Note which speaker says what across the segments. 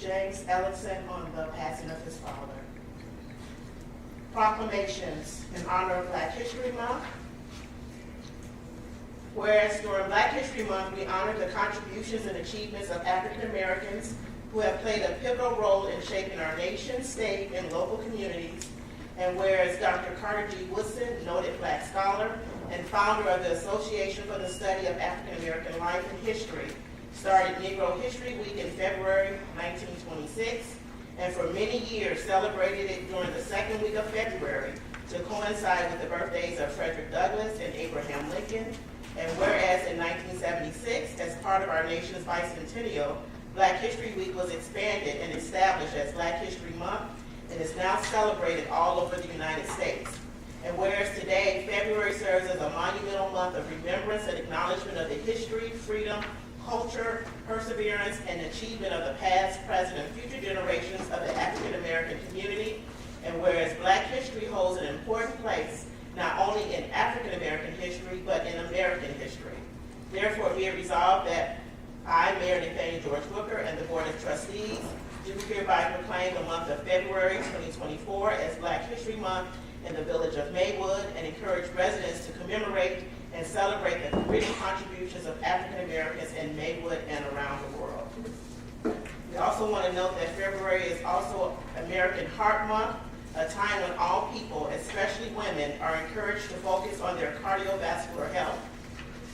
Speaker 1: James Ellison on the passing of his father. Proclamations in honor of Black History Month. Whereas during Black History Month, we honor the contributions and achievements of African Americans who have played a pivotal role in shaping our nation, state, and local communities. And whereas Dr. Carter G. Woodson, noted Black scholar and founder of the Association for the Study of African American Life and History, started Negro History Week in February 1926, and for many years celebrated it during the second week of February to coincide with the birthdays of Frederick Douglass and Abraham Lincoln. And whereas in 1976, as part of our nation's bicentennial, Black History Week was expanded and established as Black History Month and is now celebrated all over the United States. And whereas today, February serves as a monumental month of remembrance and acknowledgement of the history, freedom, culture, perseverance, and achievement of the past, present, and future generations of the African American community. And whereas Black history holds an important place not only in African American history, but in American history. Therefore, be it resolved that I, Mayor Nathaniel George Booker, and the Board of Trustees do hereby proclaim the month of February 2024 as Black History Month in the village of Maywood, and encourage residents to commemorate and celebrate the rich contributions of African Americans in Maywood and around the world. We also want to note that February is also American Heart Month, a time when all people, especially women, are encouraged to focus on their cardiovascular health.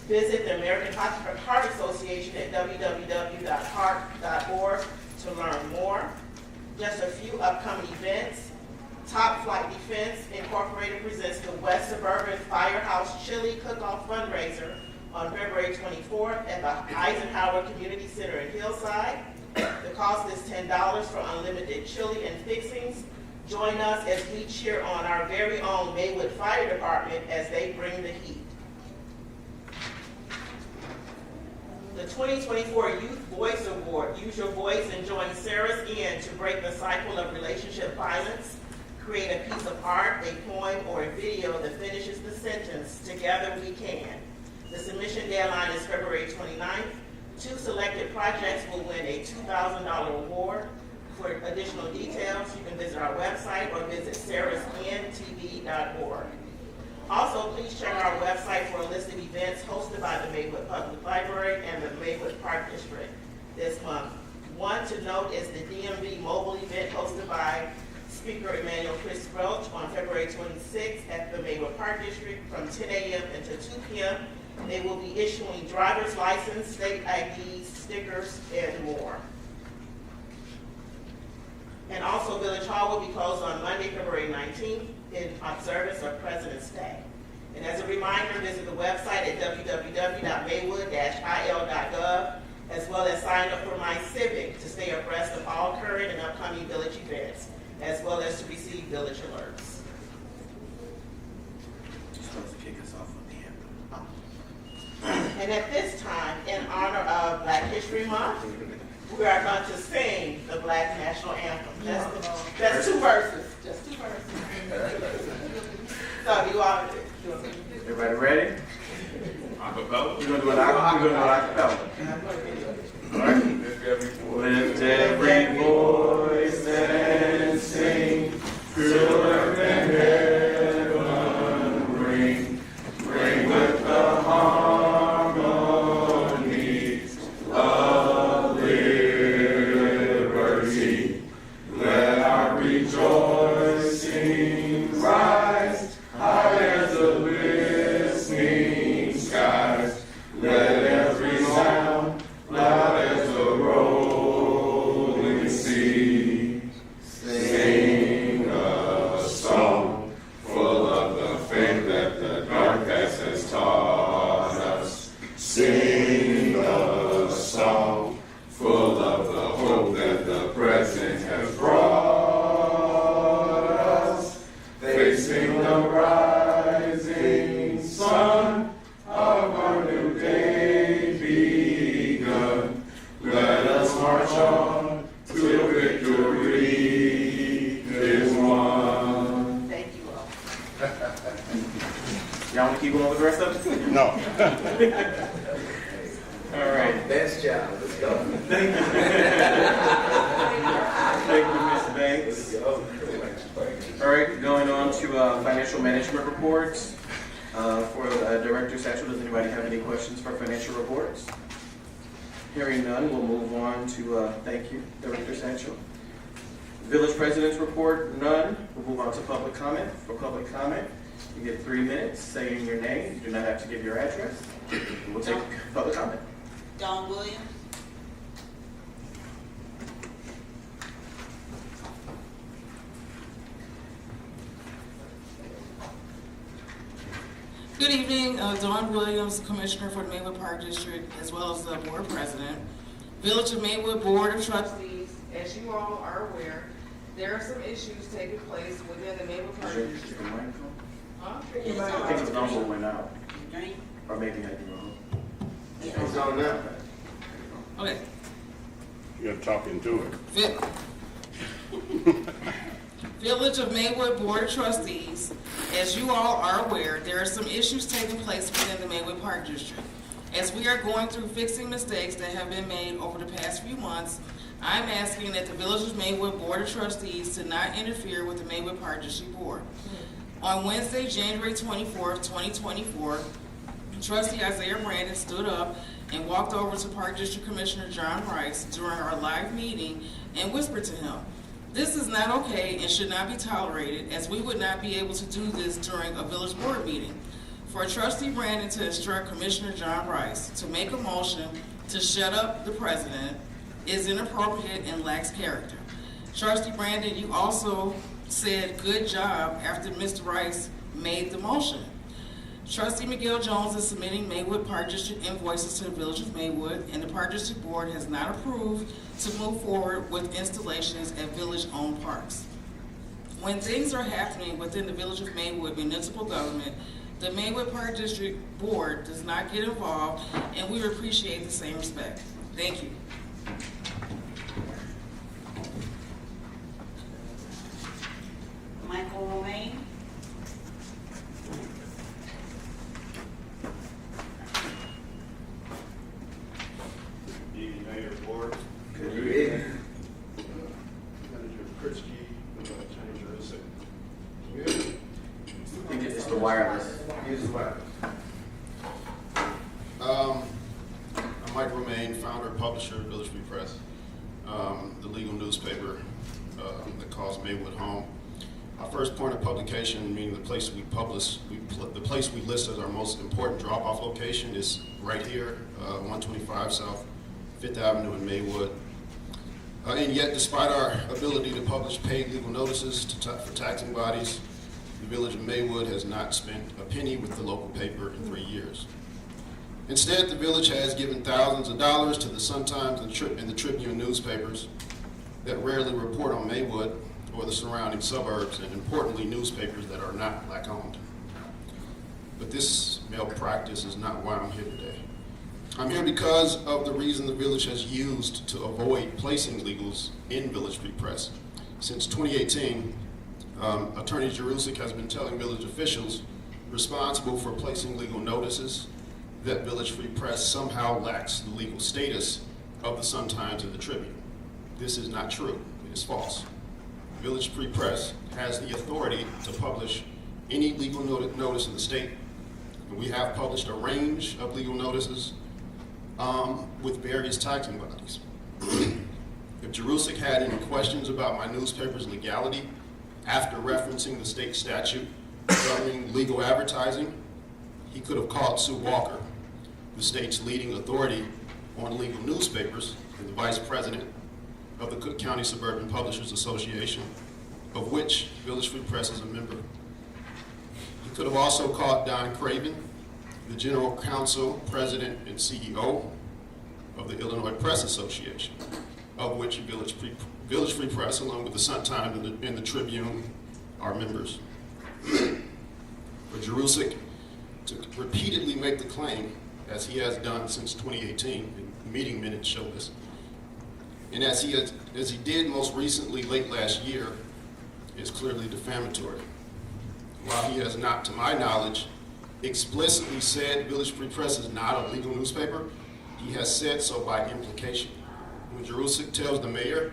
Speaker 1: Visit the American Heart Association at www.heart.org to learn more. Just a few upcoming events. Top Flight Defense Incorporated presents the West Suburban Firehouse Chili Cook-Off fundraiser on February 24th at the Eisenhower Community Center in Hillside. The cost is $10 for unlimited chili and fixings. Join us as we cheer on our very own Maywood Fire Department as they bring the heat. The 2024 Youth Voice Award, Use Your Voice and join Sarah's End to break the cycle of relationship violence. Create a piece of art, a poem, or a video that finishes the sentence, "Together we can." The submission deadline is February 29th. 2 selected projects will win a $2,000 award. For additional details, you can visit our website or visit sarahsntv.org. Also, please check our website for a list of events hosted by the Maywood Public Library and the Maywood Park District this month. One to note is the DMV mobile event hosted by Speaker Emmanuel Chris Roach on February 26th at the Maywood Park District from 10 a.m. until 2 p.m. They will be issuing driver's license, state IDs, stickers, and more. And also, Village Hall will be closed on Monday, February 19th in observance of President's Day. And as a reminder, visit the website at www.maywood-il.gov, as well as sign up for My Civic to stay abreast of all current and upcoming village events, as well as to receive village alerts.
Speaker 2: You're supposed to kick us off with the anthem.
Speaker 1: And at this time, in honor of Black History Month, we are going to sing the Black National Anthem. That's 2 verses. Just 2 verses. So you all,
Speaker 2: Everybody ready?
Speaker 3: Acapella?
Speaker 2: We're going to do it acapella. All right. Lift every voice and sing, till earth and heaven ring, ring with the harmonies of liberty. Let our rejoicing rise high as the listening skies. Let every sound loud as the rolling sea. Sing a song full of the faith that the dark past has taught us. Sing a song full of the hope that the present has brought us. Facing the rising sun of our new day begun. Let us march on till victory is won.
Speaker 1: thank you all.
Speaker 2: Y'all want to keep going with the rest of it? No. All right.
Speaker 4: Best job. Let's go.
Speaker 2: Thank you. financial management reports. For Director Satchel, does anybody have any questions for financial reports? Hearing none, we'll move on to, thank you, Director Satchel. Village President's report, none. We'll move on to public comment. For public comment, you get 3 minutes saying your name. You do not have to give your address. We'll take public comment.
Speaker 4: Dawn Williams.
Speaker 5: Good evening, Dawn Williams, Commissioner for the Maywood Park District, as well as the Board President. Village of Maywood Board of Trustees, as you all are aware, there are some issues taking place within the Maywood Park District. Huh?
Speaker 2: I think the number went out. Or maybe I did wrong.
Speaker 6: It's on now.
Speaker 5: Okay.
Speaker 6: You're talking to it.
Speaker 5: Village of Maywood Board of Trustees, as you all are aware, there are some issues taking place within the Maywood Park District. As we are going through fixing mistakes that have been made over the past few months, I'm asking that the Village of Maywood Board of Trustees to not interfere with the Maywood Park District Board. On Wednesday, January 24th, 2024, Trustee Isaiah Brandon stood up and walked over to Park District Commissioner John Rice during our live meeting and whispered to him, "This is not okay and should not be tolerated, as we would not be able to do this during a village board meeting." For Trustee Brandon to instruct Commissioner John Rice to make a motion to shut up the president is inappropriate and lacks character. Trustee Brandon, you also said good job after Mr. Rice made the motion. Trustee Miguel Jones is submitting Maywood Park District invoices to the Village of Maywood, and the Park District Board has not approved to move forward with installations at village-owned parks. When things are happening within the Village of Maywood municipal government, the Maywood Park District Board does not get involved, and we appreciate the same respect. Thank you.
Speaker 4: Michael Romaine.
Speaker 6: Evening, Mayor, Board.
Speaker 2: Good evening.
Speaker 6: Manager Kritsky, Attorney Jurisic.
Speaker 2: I think it's the wireless.
Speaker 6: Use the wireless. I'm Mike Romaine, founder, publisher of Village Free Press, the legal newspaper that calls Maywood home. Our first point of publication, meaning the place we publish, the place we list as our most important drop-off location, is right here, 125 South 5th Avenue in Maywood. And yet, despite our ability to publish paid legal notices for taxing bodies, the Village of Maywood has not spent a penny with the local paper in 3 years. Instead, the village has given thousands of dollars to the Sun-Times and the Tribune newspapers that rarely report on Maywood or the surrounding suburbs, and importantly, newspapers that are not black-owned. But this malpractice is not why I'm here today. I'm here because of the reason the village has used to avoid placing legals in Village Free Press. Since 2018, Attorney Jurisic has been telling village officials responsible for placing legal notices that Village Free Press somehow lacks the legal status of the Sun-Times and the Tribune. This is not true. It is false. Village Free Press has the authority to publish any legal notice in the state, and we have published a range of legal notices with various taxing bodies. If Jurisic had any questions about my newspaper's legality after referencing the state statute governing legal advertising, he could have called Sue Walker, the state's leading authority on legal newspapers and the vice president of the Cook County Suburban Publishers Association, of which Village Free Press is a member. He could have also called Don Craven, the general counsel, president, and CEO of the Illinois Press Association, of which Village Free Press, along with the Sun-Times and the Tribune, are members. For Jurisic to repeatedly make the claim, as he has done since 2018, and meeting minutes show this, and as he did most recently late last year, is clearly defamatory. While he has not, to my knowledge, explicitly said Village Free Press is not a legal newspaper, he has said so by implication. When Jurisic tells the mayor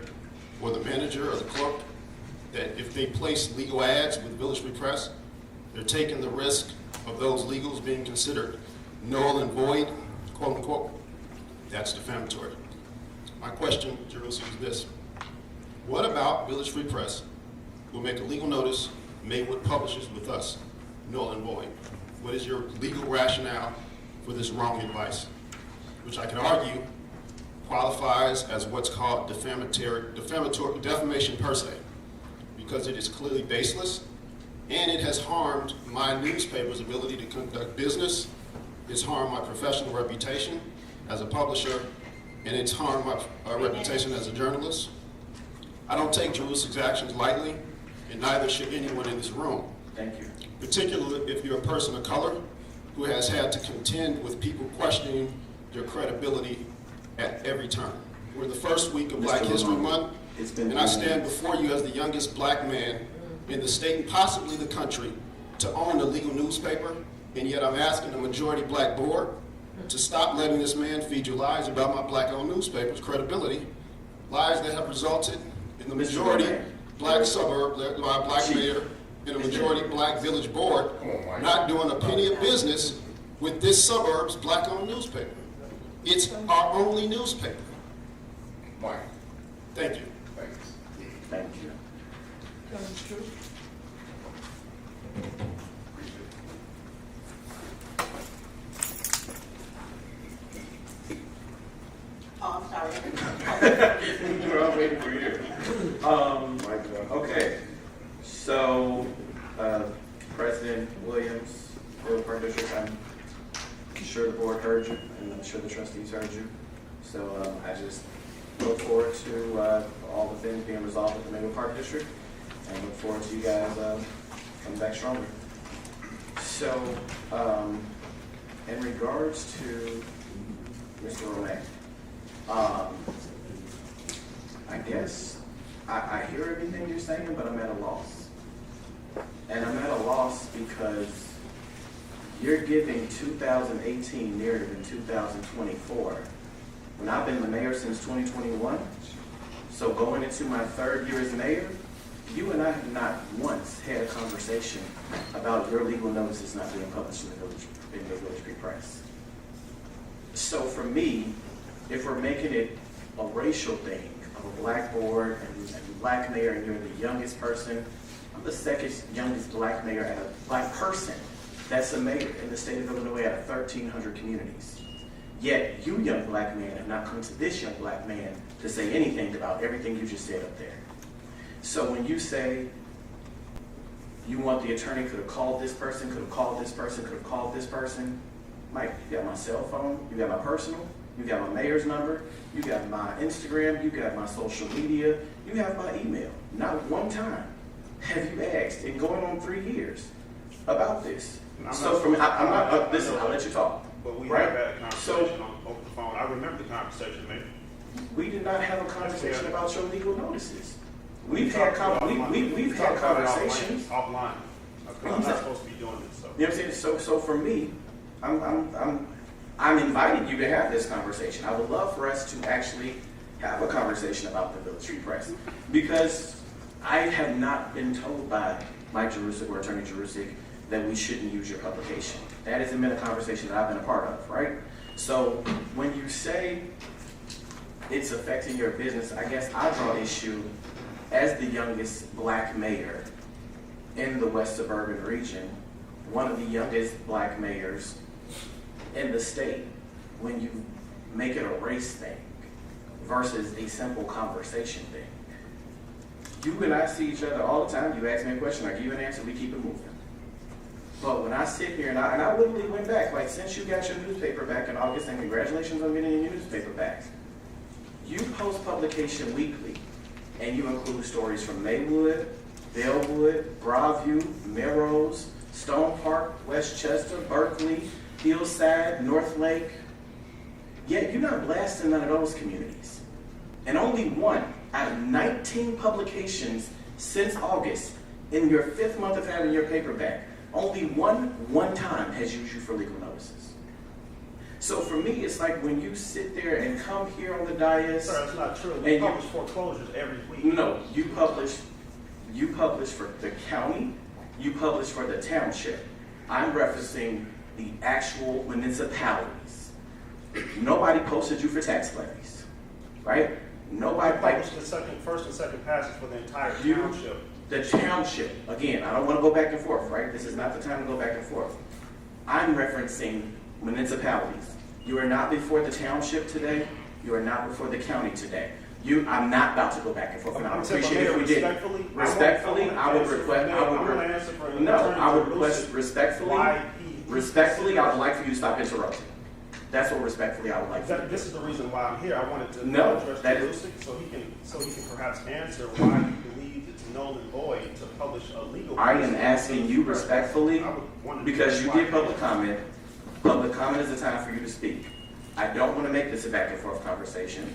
Speaker 6: or the manager or the clerk that if they place legal ads with Village Free Press, They're taking the risk of those legals being considered null and void, quote unquote. That's defamatory. My question, Jerusalem, is this. What about Village Free Press will make a legal notice Maywood publishes with us, null and void? What is your legal rationale for this wrong advice, which I can argue qualifies as what's called defamation per se, because it is clearly baseless, and it has harmed my newspaper's ability to conduct business, it's harmed my professional reputation as a publisher, and it's harmed my reputation as a journalist. I don't take Jerusalem's actions lightly, and neither should anyone in this room.
Speaker 2: Thank you.
Speaker 6: Particularly if you're a person of color who has had to contend with people questioning your credibility at every turn. We're the first week of Black History Month, and I stand before you as the youngest black man in the state and possibly the country to own a legal newspaper, and yet I'm asking the majority black board to stop letting this man feed you lies about my black-owned newspaper's credibility, lies that have resulted in the majority black suburb, led by a black mayor, and a majority black village board not doing a penny of business with this suburb's black-owned newspaper. It's our only newspaper.
Speaker 3: Mike.
Speaker 6: Thank you.
Speaker 3: Thanks.
Speaker 2: Thank you.
Speaker 1: Oh, I'm sorry.
Speaker 2: We're all waiting for you. Okay, so President Williams, Village Park District, I'm sure the board heard you, and I'm sure the trustees heard you. So I just look forward to all the things being resolved with the Maywood Park District, and look forward to you guys coming back stronger. So, in regards to Mr. Romain, I guess I hear everything you're saying, but I'm at a loss. And I'm at a loss because you're giving 2018 narrative in 2024 when I've been the mayor since 2021. So going into my third year as mayor, you and I have not once had a conversation about your legal notices not being published in the Village Free Press. So for me, if we're making it a racial thing of a black board and black mayor, and you're the youngest person, I'm the second youngest black mayor and a black person that's a mayor in the state of Illinois out of 1,300 communities. Yet you, young black man, have not come to this young black man to say anything about everything you just said up there. So when you say you want the attorney could have called this person, could have called this person, could have called this person, Mike, you got my cell phone, you got my personal, you got my mayor's number, you got my Instagram, you got my social media, you have my email. Not one time have you asked, in going on 3 years, about this. So from I'm not, listen, I'll let you talk.
Speaker 3: But we
Speaker 2: right?
Speaker 3: have had a conversation over the phone. I remember the conversation, man.
Speaker 2: We did not have a conversation about your legal notices. We've had conversations
Speaker 3: offline. I'm not supposed to be doing this. So.
Speaker 2: You know what I'm saying? So for me, I'm inviting you to have this conversation. I would love for us to actually have a conversation about the Village Free Press, because I have not been told by Mike Jerusik or Attorney Jerusik that we shouldn't use your publication. That hasn't been a conversation that I've been a part of, right? So when you say it's affecting your business, I guess I draw issue as the youngest black mayor in the West Suburban region, one of the youngest black mayors in the state, when you make it a race thing versus a simple conversation thing. You and I see each other all the time. You ask me a question, I give you an answer, we keep it moving. But when I sit here, and I literally went back, like since you got your newspaper back in August, and congratulations on getting your newspaper back, you post publication weekly, and you include stories from Maywood, Bellwood, Broadview, Melrose, Stone Park, Westchester, Berkeley, Hillside, North Lake. Yet you're not blasting none of those communities. And only one out of 19 publications since August, in your 5th month of having your paperback, only one time has used you for legal notices. So for me, it's like when you sit there and come here on the dais.
Speaker 3: Sir, that's not true. We publish foreclosures every week.
Speaker 2: No, you publish for the county you publish for the township. I'm referencing the actual municipalities. Nobody posted you for tax levies, right? Nobody,
Speaker 3: I published the first and second passage for the entire township.
Speaker 2: the township, again, I don't want to go back and forth, right? This is not the time to go back and forth. I'm referencing municipalities. You are not before the township today. You are not before the county today. I'm not about to go back and forth, and I would appreciate it if we did. Respectfully, I would request, respectfully, I would like for you to stop interrupting. That's what respectfully I would like to do.
Speaker 3: This is the reason why I'm here. I wanted to address Lucy so he can perhaps answer why he believes it's null and void to publish a legal.
Speaker 2: I am asking you respectfully, because you did public comment. Public comment is the time for you to speak. I don't want to make this a back and forth conversation.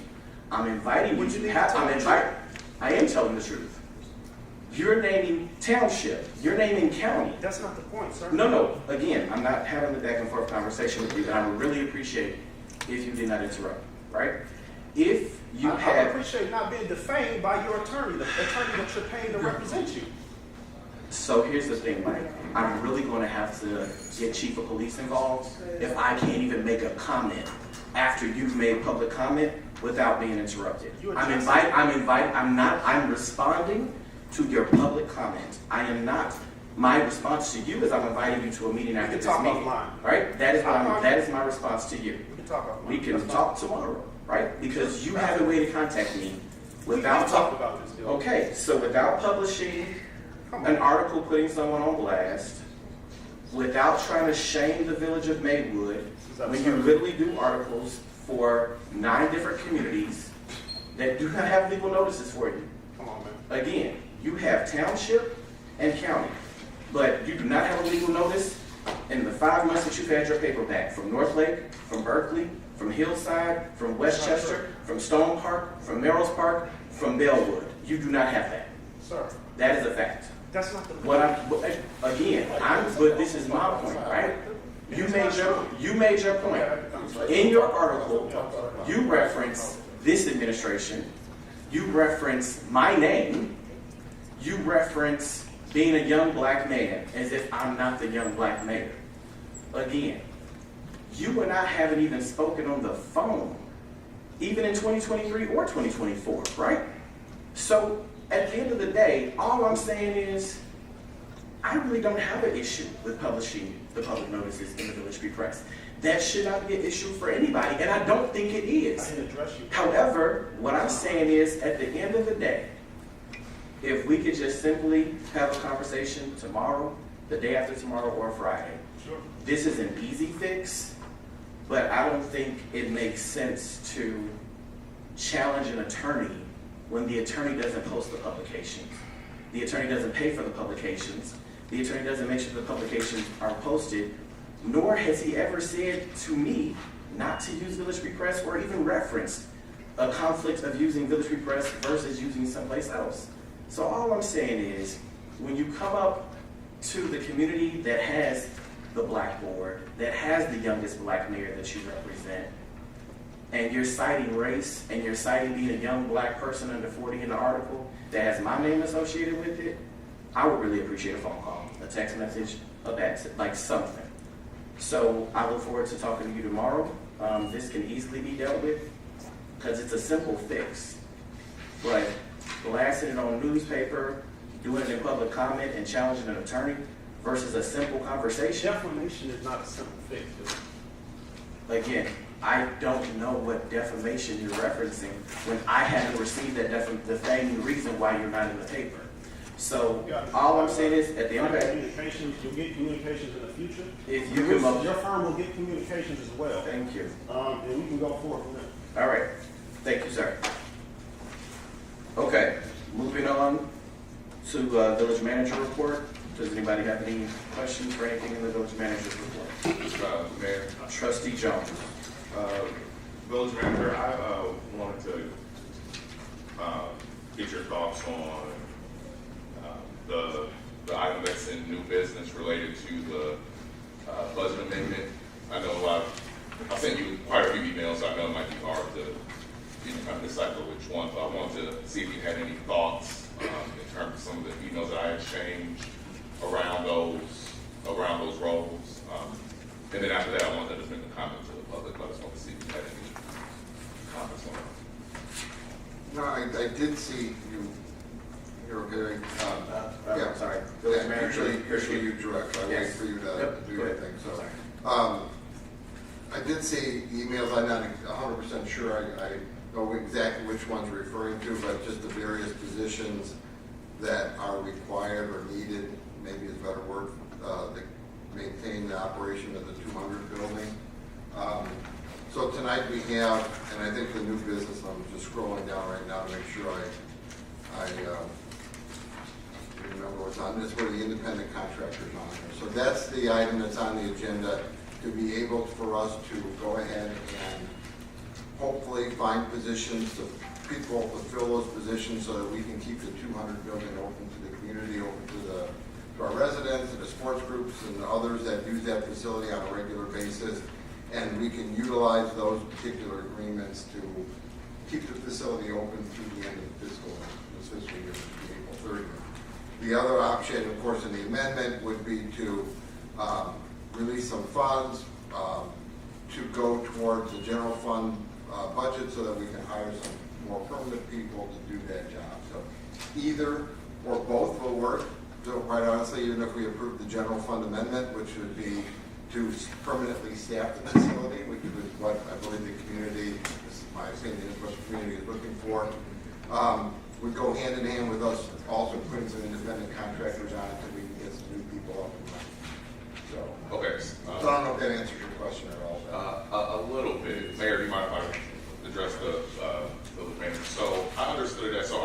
Speaker 2: I'm inviting you to have, I am telling the truth. You're naming township, you're naming county.
Speaker 3: That's not the point, sir.
Speaker 2: No, again, I'm not having the back and forth conversation with you, and I would really appreciate if you did not interrupt, right? If you
Speaker 3: I
Speaker 2: had,
Speaker 3: appreciate not being defamed by your attorney, the attorney that you're paying to represent you.
Speaker 2: so here's the thing, Mike, I'm really going to have to get chief of police involved if I can't even make a comment after you've made public comment without being interrupted. I'm responding to your public comment. I am not, my response to you is I'm inviting you to a meeting after this meeting. Right? That is my response to you.
Speaker 3: We can talk offline.
Speaker 2: We can talk tomorrow, right? Because you have a way to contact me
Speaker 3: We
Speaker 2: without
Speaker 3: can talk about this deal.
Speaker 2: Okay, so without publishing an article putting someone on blast, without trying to shame the village of Maywood, when you literally do articles for 9 different communities that do not have legal notices for you.
Speaker 3: Come on, man.
Speaker 2: Again, you have township and county, but you do not have a legal notice in the 5 months that you've had your paper back from North Lake, from Berkeley, from Hillside, from Westchester, from Stone Park, from Merrill's Park, from Bellwood. You do not have that.
Speaker 3: Sir,
Speaker 2: That is a fact.
Speaker 3: that's not the
Speaker 2: But this is my point, right? You made your point. In your article, you reference this administration, you reference my name, you reference being a young black man as if I'm not the young black mayor. Again, you and I haven't even spoken on the phone, even in 2023 or 2024, right? So at the end of the day, all I'm saying is I really don't have an issue with publishing the public notices in the Village Free Press. That should not be an issue for anybody, and I don't think it
Speaker 3: I
Speaker 2: is.
Speaker 3: didn't address you.
Speaker 2: However, what I'm saying is, at the end of the day, if we could just simply have a conversation tomorrow, the day after tomorrow, or Friday.
Speaker 3: Sure.
Speaker 2: This is an easy fix, but I don't think it makes sense to challenge an attorney when the attorney doesn't post the publications. The attorney doesn't pay for the publications. The attorney doesn't make sure the publications are posted, nor has he ever said to me not to use Village Free Press or even referenced a conflict of using Village Free Press versus using someplace else. So all I'm saying is, when you come up to the community that has the blackboard, that has the youngest black mayor that you represent, and you're citing race, and you're citing being a young black person under 40 in the article that has my name associated with it, I would really appreciate a phone call, a text message, a back, like something. So I look forward to talking to you tomorrow. This can easily be dealt with because it's a simple fix. But blasting it on a newspaper, doing it in public comment, and challenging an attorney versus a simple conversation.
Speaker 3: Defamation is not a simple fix.
Speaker 2: Again, I don't know what defamation you're referencing when I haven't received that defaming reason why you're not in the paper. So all I'm saying is, at the end of the day,
Speaker 3: You'll get communications in the future.
Speaker 2: if you can,
Speaker 3: Your firm will get communications as well.
Speaker 2: thank you.
Speaker 3: And we can go forward from there.
Speaker 2: All right, thank you, sir. Okay, moving on to village manager report. Does anybody have any questions for anything in the village manager's report?
Speaker 4: Mayor,
Speaker 2: Trustee Jones.
Speaker 4: Village Manager, I wanted to get your thoughts on the item that's in new business related to the budget amendment. I know I sent you quite a few emails, so I know it might be hard to kind of decipher which one, but I wanted to see if you had any thoughts in terms of some of the emails that I exchanged around those roles. And then after that, I wanted to just make a comment to the public. I just want to see if you had any comments on that.
Speaker 7: No, I did see you. You're okay. Yeah,
Speaker 2: sorry.
Speaker 7: Yeah, usually you direct. I wait for you to do your thing. So, I did see emails. I'm not 100% sure. I know exactly which ones you're referring to, but just the various positions that are required or needed, maybe is a better word, to maintain the operation of the 200 building. So tonight we have, and I think the new business, I'm just scrolling down right now to make sure I remember what's on this, where the independent contractors on there. So that's the item that's on the agenda, to be able for us to go ahead and hopefully find positions, to people to fill those positions so that we can keep the 200 building open to the community, open to our residents, and the sports groups and others that use that facility on a regular basis. And we can utilize those particular agreements to keep the facility open through the end of the fiscal year, April 30th. The other option, of course, in the amendment would be to release some funds to go towards the general fund budget so that we can hire some more permanent people to do that job. So either or both will work. So quite honestly, even if we approve the general fund amendment, which would be to permanently staff the facility, which is what I believe the community, this is my opinion, is what the community is looking for, would go hand in hand with us also putting some independent contractors on it so we can get some new people up and running. So,
Speaker 4: Okay.
Speaker 7: so I don't know if that answers your question at all.
Speaker 4: A little bit. Mayor, do you mind if I address the manager? So I understood that. So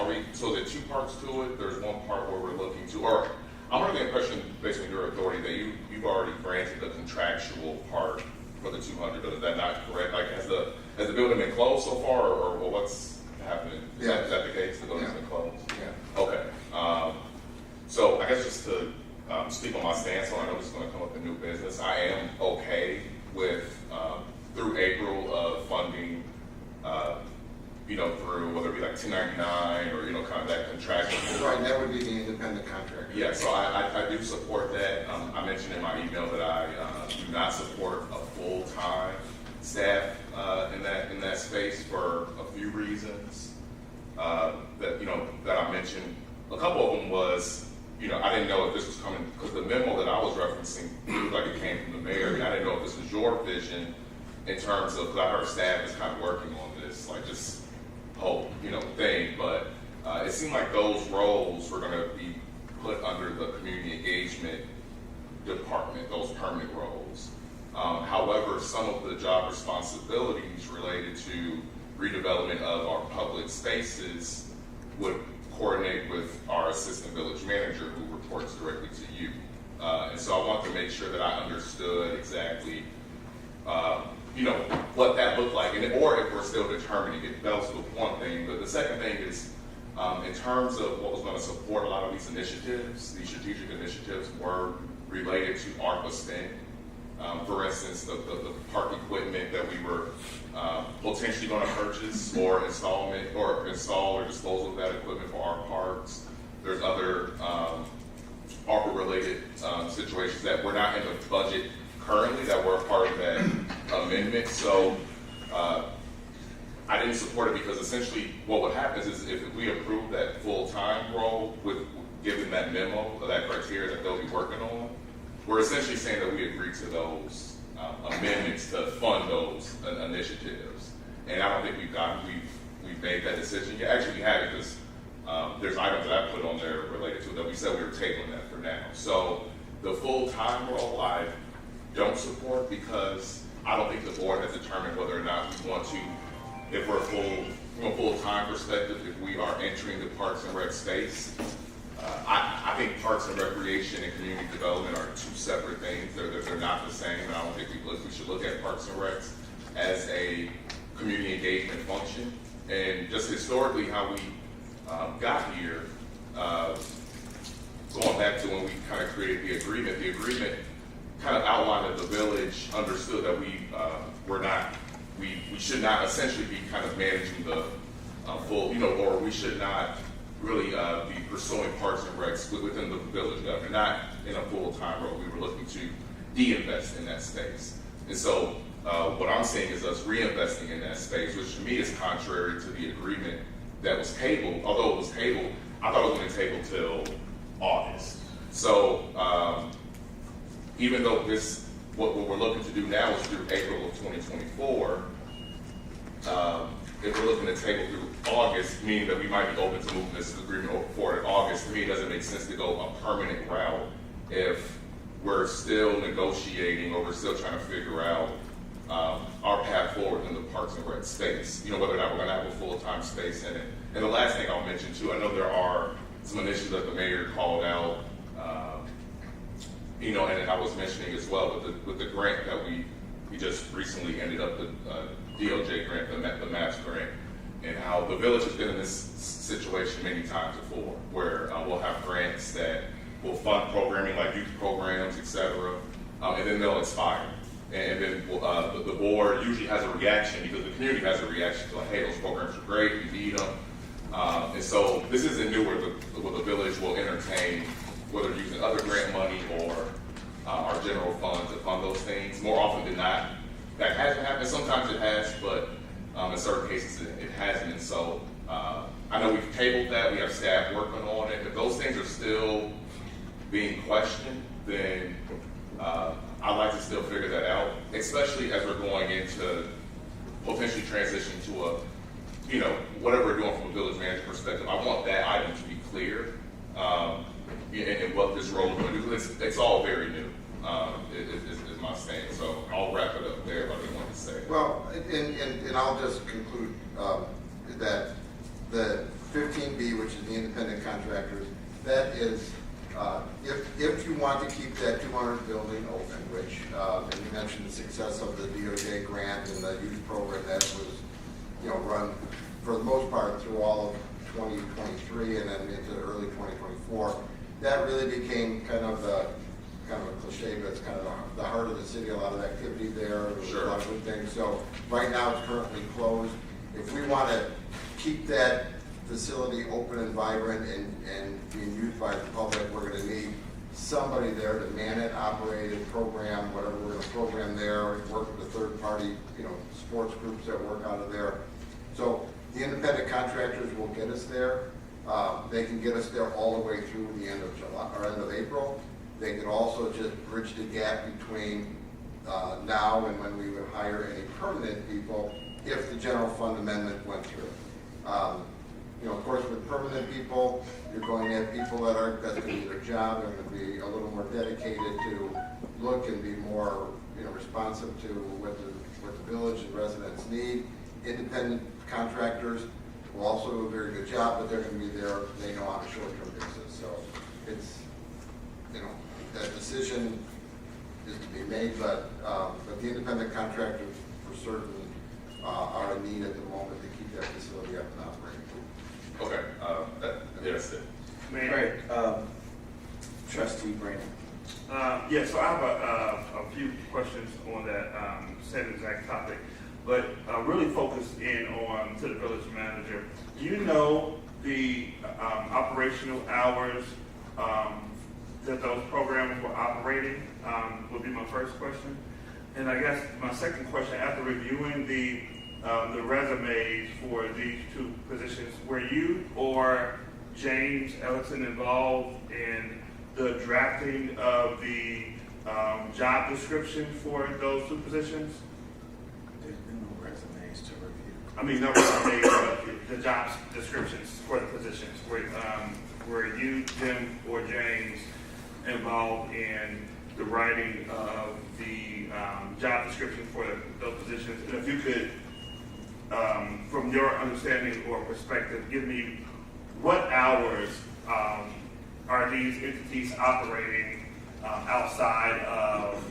Speaker 4: there are two parts to it. There's one part where we're looking to, or I'm under the impression, based on your authority, that you've already granted the contractual part for the 200. Is that not correct? Like, has the building been closed so far, or what's happening? Is that the case? The building's been closed?
Speaker 7: Yeah.
Speaker 4: Okay. So I guess just to speak on my stance on, I know this is going to come up in new business. I am okay with through April of funding, through whether it be like 1099 or kind of that contractual.
Speaker 7: Right, that would be the independent contractor.
Speaker 4: Yeah, so I do support that. I mentioned in my email that I do not support a full-time staff in that space for a few reasons that I mentioned. A couple of them was, I didn't know if this was coming, because the memo that I was referencing looked like it came from the mayor. I didn't know if this was your vision in terms of, because I heard staff is kind of working on this, like just whole, thing, but it seemed like those roles were going to be put under the community engagement department, those permanent roles. However, some of the job responsibilities related to redevelopment of our public spaces would coordinate with our assistant village manager, who reports directly to you. And so I want to make sure that I understood exactly what that looked like, or if we're still determining it. That was the one thing. But the second thing is, in terms of what was going to support a lot of these initiatives, these strategic initiatives were related to ARPA spend. For instance, the park equipment that we were potentially going to purchase or install or dispose of that equipment for our parks. There's other ARPA-related situations that were not in the budget currently that were part of that amendment. So I didn't support it because essentially what would happen is if we approve that full-time role with given that memo or that criteria that they'll be working on, we're essentially saying that we agree to those amendments to fund those initiatives. And I don't think we've made that decision yet. Actually, we haven't, because there's items that I put on there related to it that we said we were tabling that for now. So the full-time role I don't support, because I don't think the board has determined whether or not we want to, if we're from a full-time perspective, if we are entering the Parks and Rec space. I think Parks and Recreation and Community Development are two separate things. They're not the same, and I don't think we should look at Parks and Recs as a community engagement function. And just historically how we got here, going back to when we kind of created the agreement kind of outlined that the village understood that we should not essentially be kind of managing the full, or we should not really be pursuing parks and recs within the village government, not in a full-time role. We were looking to de-invest in that space. And so what I'm saying is us reinvesting in that space, which to me is contrary to the agreement that was tabled. Although it was tabled, I thought it was going to table till August. So even though what we're looking to do now is through April of 2024, if we're looking to table through August, meaning that we might be open to moving this agreement forward in August, to me it doesn't make sense to go a permanent route if we're still negotiating or we're still trying to figure out our path forward in the Parks and Rec space. You know, whether or not we're going to have a full-time space in it. And the last thing I'll mention too, I know there are some initiatives that the mayor called out, you know, and I was mentioning as well with the grant that we just recently ended up the DOJ grant, the MAPS grant, and how the village has been in this situation many times before, where we'll have grants that will fund programming like youth programs, etc., and then they'll expire. And then the board usually has a reaction because the community has a reaction to like, hey, those programs are great, we need them. And so this isn't new where the village will entertain, whether using other grant money or our general funds to fund those things. More often than not, that hasn't happened. Sometimes it has, but in certain cases it hasn't. And so I know we've tabled that. We have staff working on it. If those things are still being questioned, then I'd like to still figure that out, especially as we're going into potentially transition to a, you know, whatever we're doing from a village manager perspective. I want that item to be clear and what this role is going to do, because it's all very new, is my stand. So I'll wrap it up there if I didn't want to say.
Speaker 7: Well, and I'll just conclude that the 15B, which is the independent contractors, that is, if you want to keep that 200 building open, which, and you mentioned the success of the DOJ grant and the youth program that was, you know, run for the most part through all of 2023 and then into early 2024, that really became kind of a cliche, but it's kind of the heart of the city, a lot of activity there,
Speaker 4: Sure.
Speaker 7: a lot of good things. So right now it's currently closed. If we want to keep that facility open and vibrant and being used by the public, we're going to need somebody there to man it, operate it, program, whatever we're going to program there, work with the third party, you know, sports groups that work out of there. So the independent contractors will get us there. They can get us there all the way through the end of July or end of April. They could also just bridge the gap between now and when we would hire any permanent people if the general fund amendment went through. You know, of course, with permanent people, you're going to have people that's going to do their job, they're going to be a little more dedicated to look and be more, you know, responsive to what the village and residents need. Independent contractors will also do a very good job, but they're going to be there, they know, on a short-term basis. So it's, you know, that decision is to be made, but the independent contractors for certain are in need at the moment to keep that facility up and operating.
Speaker 4: Okay, that's it.
Speaker 2: Great. Trustee Brandon.
Speaker 8: Yeah, so I have a few questions on that same exact topic, but really focused in on to the village manager. Do you know the operational hours that those programs were operating? Would be my first question. And I guess my second question, after reviewing the resumes for these two positions, were you or James Ellison involved in the drafting of the job description for those two positions?
Speaker 2: There's been no resumes to review.
Speaker 8: I mean, no resumes, but the job descriptions for the positions. Were you, Jim, or James involved in the writing of the job description for those positions? And if you could, from your understanding or perspective, give me what hours are these entities operating outside of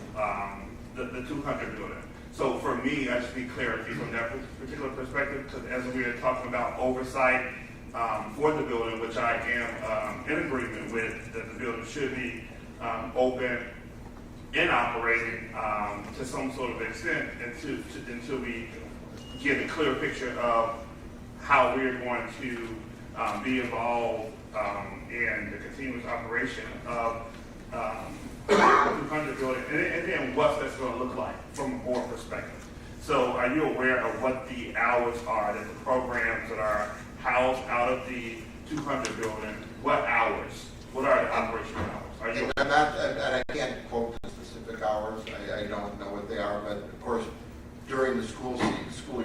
Speaker 8: the 200 building? So for me, I just need clarity from that particular perspective, because as we are talking about oversight for the building, which I am in agreement with, that the building should be open and operating to some sort of extent until we get a clear picture of how we're going to be involved in the continuous operation of the 200 building, and then what that's going to look like from a board perspective. So are you aware of what the hours are, that the programs that are housed out of the 200 building, what hours? What are the operational hours? Are you
Speaker 7: And I can't quote the specific hours, I don't know what they are, but of course, during the school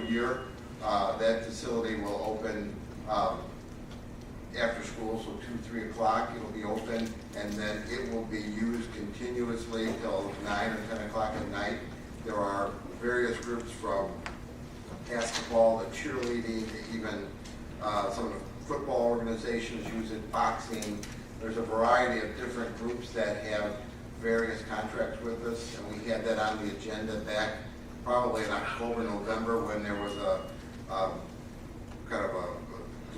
Speaker 7: year, that facility will open after school, so 2, 3 o'clock, it'll be open, and then it will be used continuously till 9 or 10 o'clock at night. There are various groups from basketball to cheerleading to even some of the football organizations use it, boxing. There's a variety of different groups that have various contracts with us, and we had that on the agenda back probably in October, November, when there was a kind of a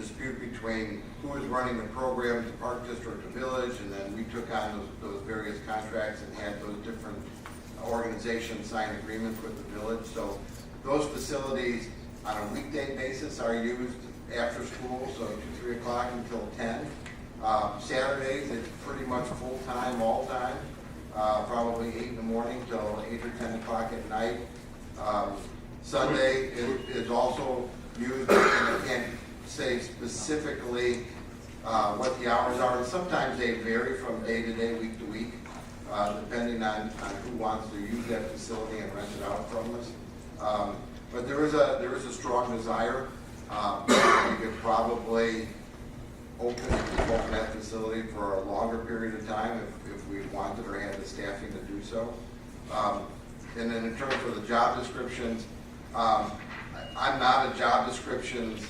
Speaker 7: dispute between who was running the programs, the Park District or Village, and then we took on those various contracts and had those different organizations sign agreements with the village. So those facilities on a weekday basis are used after school, so 2, 3 o'clock until 10. Saturdays, it's pretty much full-time, all time, probably 8 in the morning till 8 or 10 o'clock at night. Sunday is also used, and I can't say specifically what the hours are. And sometimes they vary from day to day, week to week, depending on who wants to use that facility and rent it out from us. But there is a strong desire. We could probably open that facility for a longer period of time if we wanted or had the staffing to do so. And then in terms of the job descriptions, I'm not a job descriptions.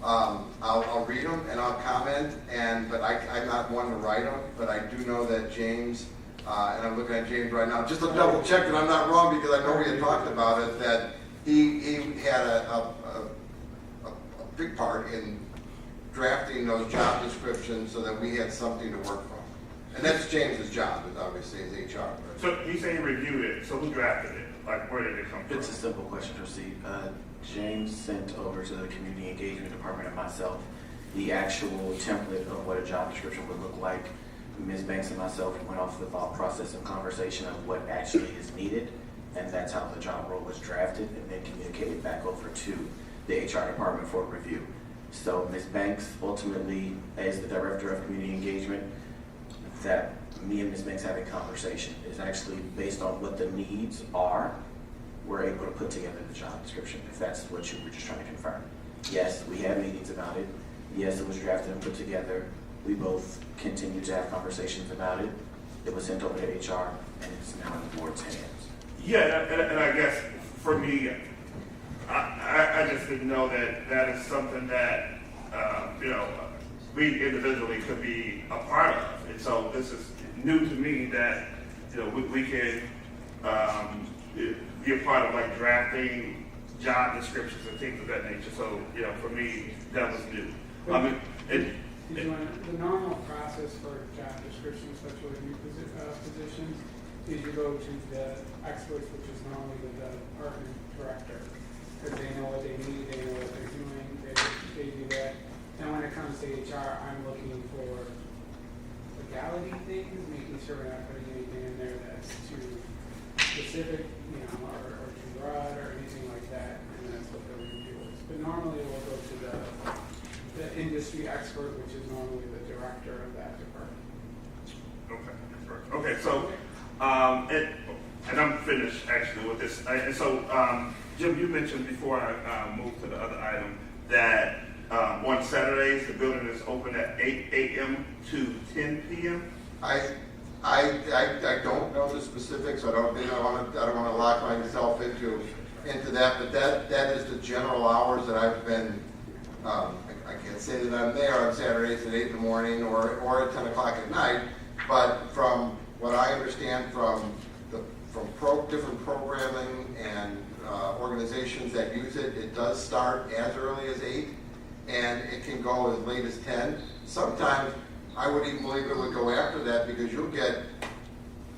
Speaker 7: I'll read them and I'll comment, but I'm not one to write them. But I do know that James, and I'm looking at James right now, just to double check that I'm not wrong, because I know we had talked about it, that he had a big part in drafting those job descriptions so that we had something to work from. And that's James's job, is obviously his HR. Right?
Speaker 8: So you say he reviewed it, so who drafted it? Like, where did it come from?
Speaker 2: It's a simple question, trustee. James sent over to the community engagement department and myself the actual template of what a job description would look like. Ms. Banks and myself went off the thought process and conversation of what actually is needed, and that's how the job role was drafted and then communicated back over to the HR department for review. So Ms. Banks ultimately, as the director of community engagement, that me and Ms. Banks having conversation is actually based on what the needs are. We're able to put together the job description, if that's what you were just trying to confirm. Yes, we had meetings about it. Yes, it was drafted and put together. We both continue to have conversations about it. It was sent over to HR, and it's now in the board's hands.
Speaker 8: Yeah, and I guess for me, I just didn't know that is something that, we individually could be a part of. And so this is new to me that, we can be a part of like drafting job descriptions and things of that nature. So, for me, that was new. I mean,
Speaker 9: the normal process for job descriptions, especially with new positions, is you go to the experts, which is normally the department director, because they know what they need, they know what they're doing, they do that. And when it comes to HR, I'm looking for legality things, making sure we're not putting anything in there that's too specific, or too broad or anything like that, and that's what the review is. But normally we'll go to the industry expert, which is normally the director of that department.
Speaker 8: Okay, so, and I'm finished actually with this. And so, Jim, you mentioned before I moved to the other item that on Saturdays the building is open at 8 a.m. to 10 p.m.
Speaker 7: I don't know the specifics. I don't want to lock myself into that. But that is the general hours that I've been. I can't say that I'm there on Saturdays at 8 in the morning or at 10 o'clock at night. But from what I understand from different programming and organizations that use it, it does start as early as 8, and it can go as late as 10. Sometimes I would even believe it would go after that, because you'll get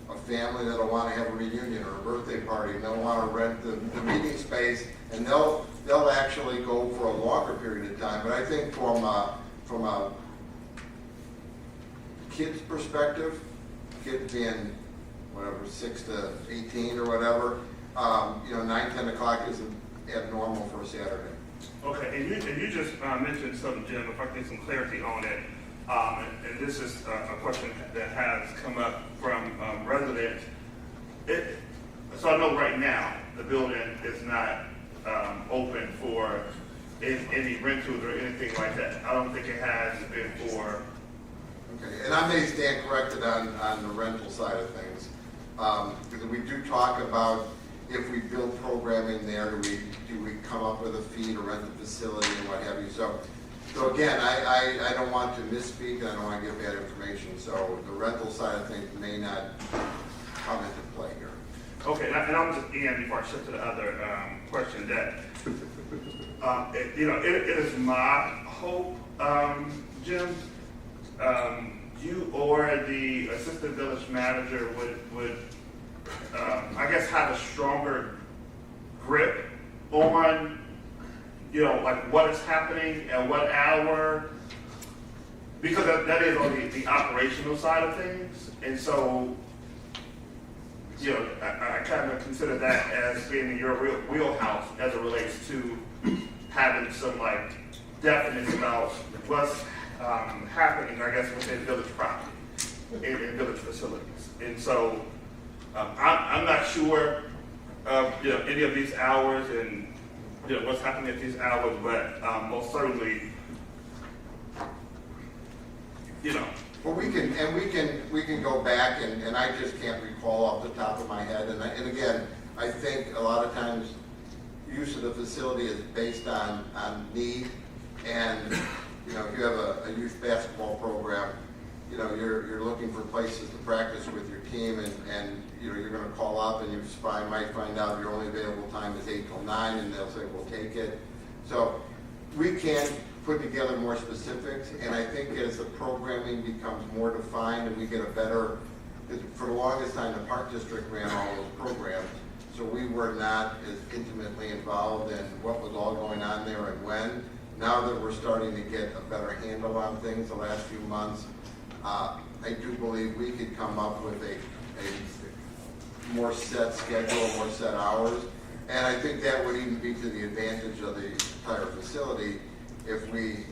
Speaker 7: a family that'll want to have a reunion or a birthday party, and they'll want to rent the meeting space, and they'll actually go for a longer period of time. But I think from from a kid's perspective, kids being whatever, 6 to 18 or whatever, 9, 10 o'clock isn't abnormal for a Saturday.
Speaker 8: Okay, and you just mentioned something, Jim, if I can get some clarity on it. And this is a question that has come up from residents. So I know right now the building is not open for any rentals or anything like that. I don't think it has been for.
Speaker 7: Okay, and I may stand corrected on the rental side of things, because we do talk about if we build programming there, do we come up with a fee to rent the facility and what have you. So again, I don't want to misspeak, and I don't want to give bad information. So the rental side of things may not come into play here.
Speaker 8: Okay, and I'm just, Ian, before I shift to the other question, that it is my hope, Jim, you or the assistant village manager would I guess have a stronger grip on, like what is happening at what hour, because that is on the operational side of things, and so. I kind of consider that as being in your wheelhouse as it relates to having some like definite about what's happening, I guess, within village property and village facilities. And so I'm not sure of any of these hours and what's happening at these hours, but most certainly,
Speaker 7: Well, we can go back, and I just can't recall off the top of my head. And again, I think a lot of times use of the facility is based on need. And if you have a youth basketball program, you're looking for places to practice with your team, and you're going to call up, and you might find out your only available time is 8 till 9, and they'll say, we'll take it. So we can put together more specifics, and I think as the programming becomes more defined and we get a better, for the longest time the Park District ran all those programs, so we were not as intimately involved in what was all going on there and when. Now that we're starting to get a better handle on things the last few months, I do believe we could come up with a more set schedule, more set hours, and I think that would even be to the advantage of the entire facility. If we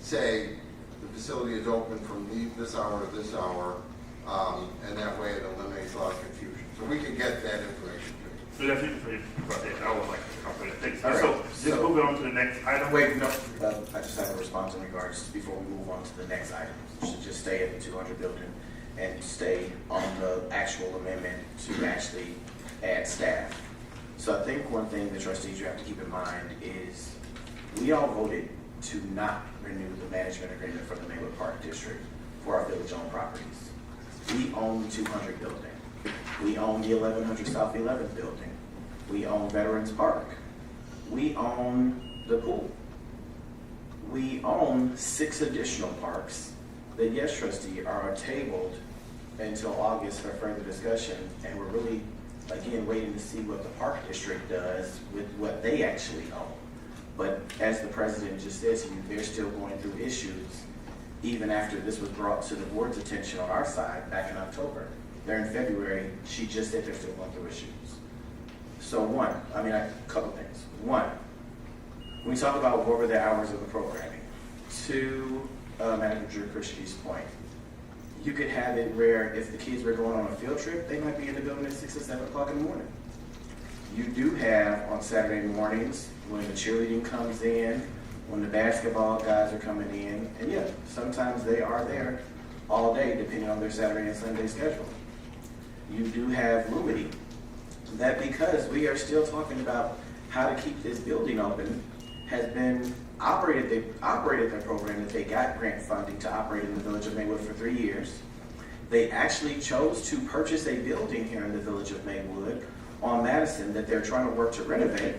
Speaker 7: say the facility is open from this hour to this hour, and that way it eliminates a lot of confusion. So we can get that information to you.
Speaker 8: So that's it for that. I would like to cover that. Thanks.
Speaker 2: All right.
Speaker 8: So just moving on to the next item.
Speaker 2: Wait, no, I just have a response in regards, before we move on to the next item. We should just stay at the 200 building and stay on the actual amendment to actually add staff. So I think one thing the trustees you have to keep in mind is we all voted to not renew the management agreement for the Maywood Park District for our village-owned properties. We own the 200 building. We own the 1100 South 11th building. We own Veterans Park. We own the pool. We own 6 additional parks that, yes, trustee, are tabled until August for further discussion, and we're really, again, waiting to see what the Park District does with what they actually own. But as the president just said to you, they're still going through issues even after this was brought to the board's attention on our side back in October. They're in February, she just said they're still going through issues. So a couple things. One, when we talk about what were the hours of the programming, to Manager Krishke's point, you could have it where if the kids were going on a field trip, they might be in the building at 6 or 7 o'clock in the morning. You do have on Saturday mornings when the cheerleading comes in, when the basketball guys are coming in, and yeah, sometimes they are there all day depending on their Saturday and Sunday schedule. You do have Lumity. That, because we are still talking about how to keep this building open, has been operated. They've operated their program that they got grant funding to operate in the village of Maywood for 3 years. They actually chose to purchase a building here in the village of Maywood on Madison that they're trying to work to renovate.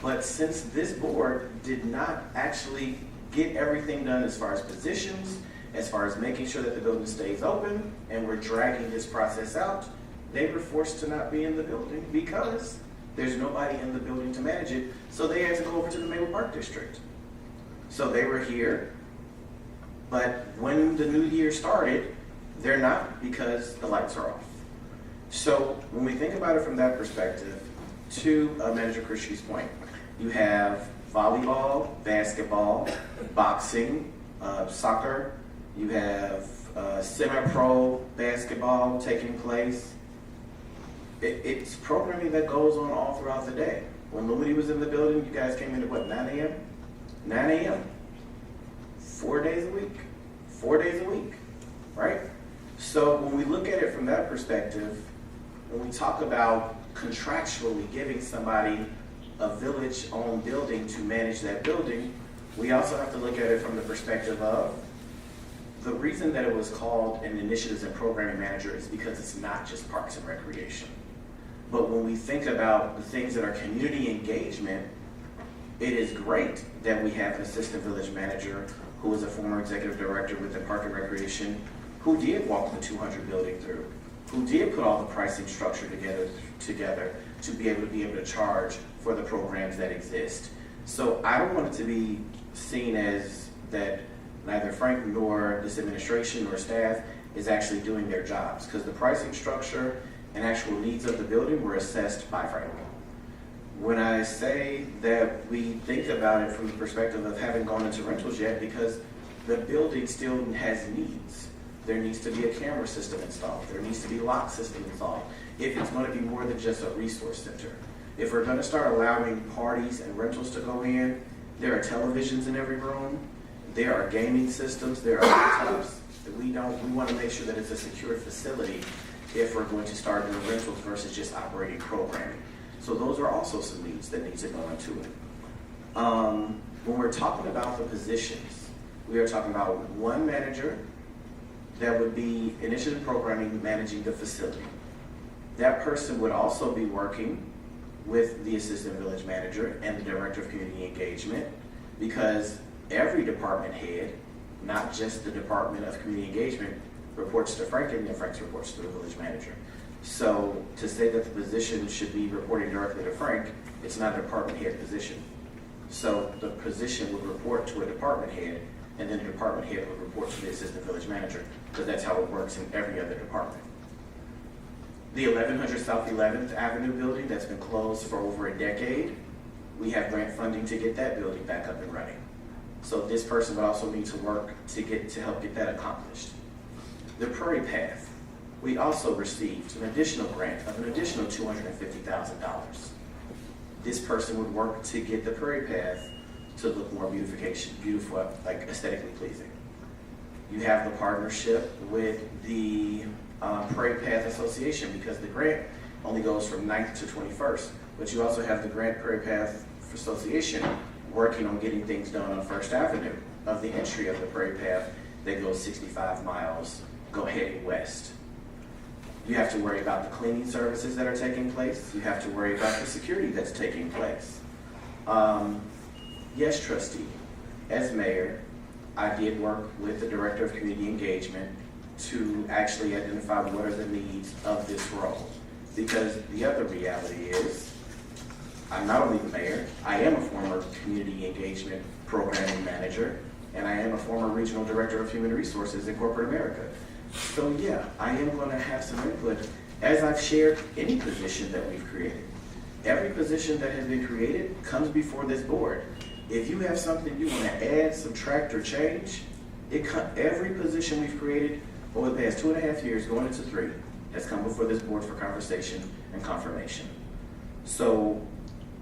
Speaker 2: But since this board did not actually get everything done as far as positions, as far as making sure that the building stays open, and we're dragging this process out, they were forced to not be in the building because there's nobody in the building to manage it. So they had to go over to the Maywood Park District. So they were here
Speaker 10: But when the new year started, they're not, because the lights are off. So when we think about it from that perspective, to Manager Christie's point, you have volleyball, basketball, boxing, soccer, you have semi-pro basketball taking place. It's programming that goes on all throughout the day. When Lumity was in the building, you guys came in at what, 9 a.m.? 9 a.m. 4 days a week. 4 days a week, right? So when we look at it from that perspective, when we talk about contractually giving somebody a village-owned building to manage that building, we also have to look at it from the perspective of the reason that it was called an initiatives and programming manager is because it's not just parks and recreation. But when we think about the things that are community engagement, it is great that we have an assistant village manager who is a former executive director with the Park and Recreation, who did walk the 200 building through, who did put all the pricing structure together to be able to charge for the programs that exist. So I don't want it to be seen as that neither Frank nor this administration nor staff is actually doing their jobs, because the pricing structure and actual needs of the building were assessed by Frank. When I say that we think about it from the perspective of having gone into rentals yet, because the building still has needs. There needs to be a camera system installed. There needs to be a lock system installed. If it's going to be more than just a resource center. If we're going to start allowing parties and rentals to go in, there are televisions in every room. There are gaming systems. There are laptops. We want to make sure that it's a secure facility if we're going to start doing rentals versus just operating programming. So those are also some needs that need to go into it. When we're talking about the positions, we are talking about one manager that would be initiative programming managing the facility. That person would also be working with the assistant village manager and the director of community engagement, because every department head, not just the Department of Community Engagement, reports to Frank, and then Frank reports to the village manager. So to say that the position should be reporting directly to Frank, it's not a department head position. So the position would report to a department head, and then the department head would report to the assistant village manager, because that's how it works in every other department. The 1100 South 11th Avenue building that's been closed for over a decade, we have grant funding to get that building back up and running. So this person would also need to work to help get that accomplished. The Prairie Path, we also received an additional grant of an additional $250,000. This person would work to get the Prairie Path to look more beautiful, like aesthetically pleasing. You have the partnership with the Prairie Path Association, because the grant only goes from 9th to 21st, but you also have the Grant Prairie Path Association working on getting things done on First Avenue of the entry of the Prairie Path that goes 65 miles, go heading west. You have to worry about the cleaning services that are taking place. You have to worry about the security that's taking place. Yes, trustee, as mayor, I did work with the director of community engagement to actually identify what are the needs of this role. Because the other reality is, I'm not only the mayor, I am a former community engagement programming manager, and I am a former regional director of human resources in corporate America. So yeah, I am going to have some input, as I've shared any position that we've created. Every position that has been created comes before this board. If you have something you want to add, subtract, or change, every position we've created over the past 2.5 years, going into 3, has come before this board for conversation and confirmation. So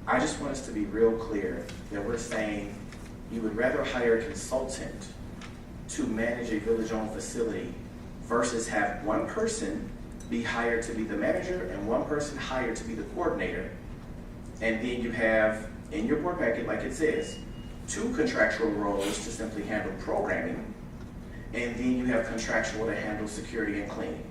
Speaker 10: I just want us to be real clear that we're saying you would rather hire a consultant to manage a village-owned facility versus have one person be hired to be the manager and one person hired to be the coordinator. And then you have, in your board packet, like it says, 2 contractual roles to simply handle programming, and then you have contractual to handle security and cleaning.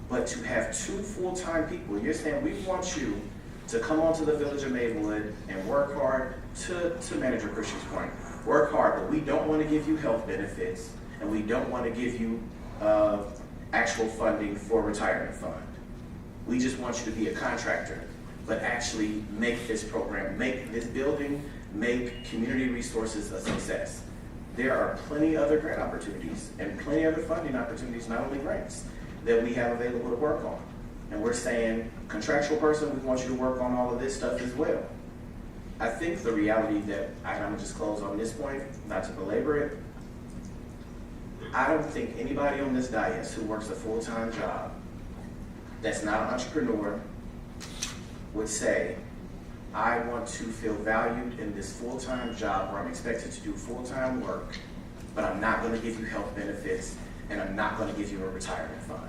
Speaker 10: But to have 2 full-time people, you're saying we want you to come onto the village of Maywood and work hard, to Manager Christian's point, work hard, but we don't want to give you health benefits, and we don't want to give you actual funding for retirement fund. We just want you to be a contractor, but actually make this program, make this building, make community resources a success. there are plenty other grant opportunities and plenty other funding opportunities, not only grants, that we have available to work on. And we're saying, contractual person, we want you to work on all of this stuff as well. I think the reality that, and I'm gonna just close on this point, not to belabor it, I don't think anybody on this dais who works a full-time job that's not an entrepreneur would say, I want to feel valued in this full-time job where I'm expected to do full-time work, but I'm not gonna give you health benefits and I'm not gonna give you a retirement fund.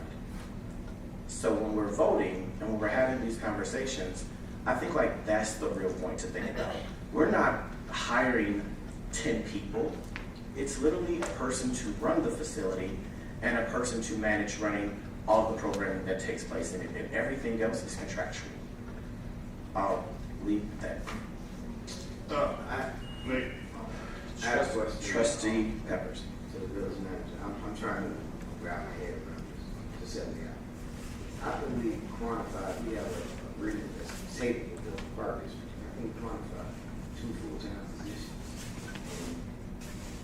Speaker 10: So when we're voting and when we're having these conversations, I think like that's the real point to think about. We're not hiring 10 people. It's literally a person to run the facility and a person to manage running all the programming that takes place in it, and everything else is contractual. I'll leave that.
Speaker 8: Nate,
Speaker 11: I have a question.
Speaker 10: Trustee Peppers.
Speaker 11: To the village manager, I'm trying to wrap my head around this, to set me out. How can we quantify, we have a agreement that's tabled with the park district, how can we quantify 2 full-time positions? And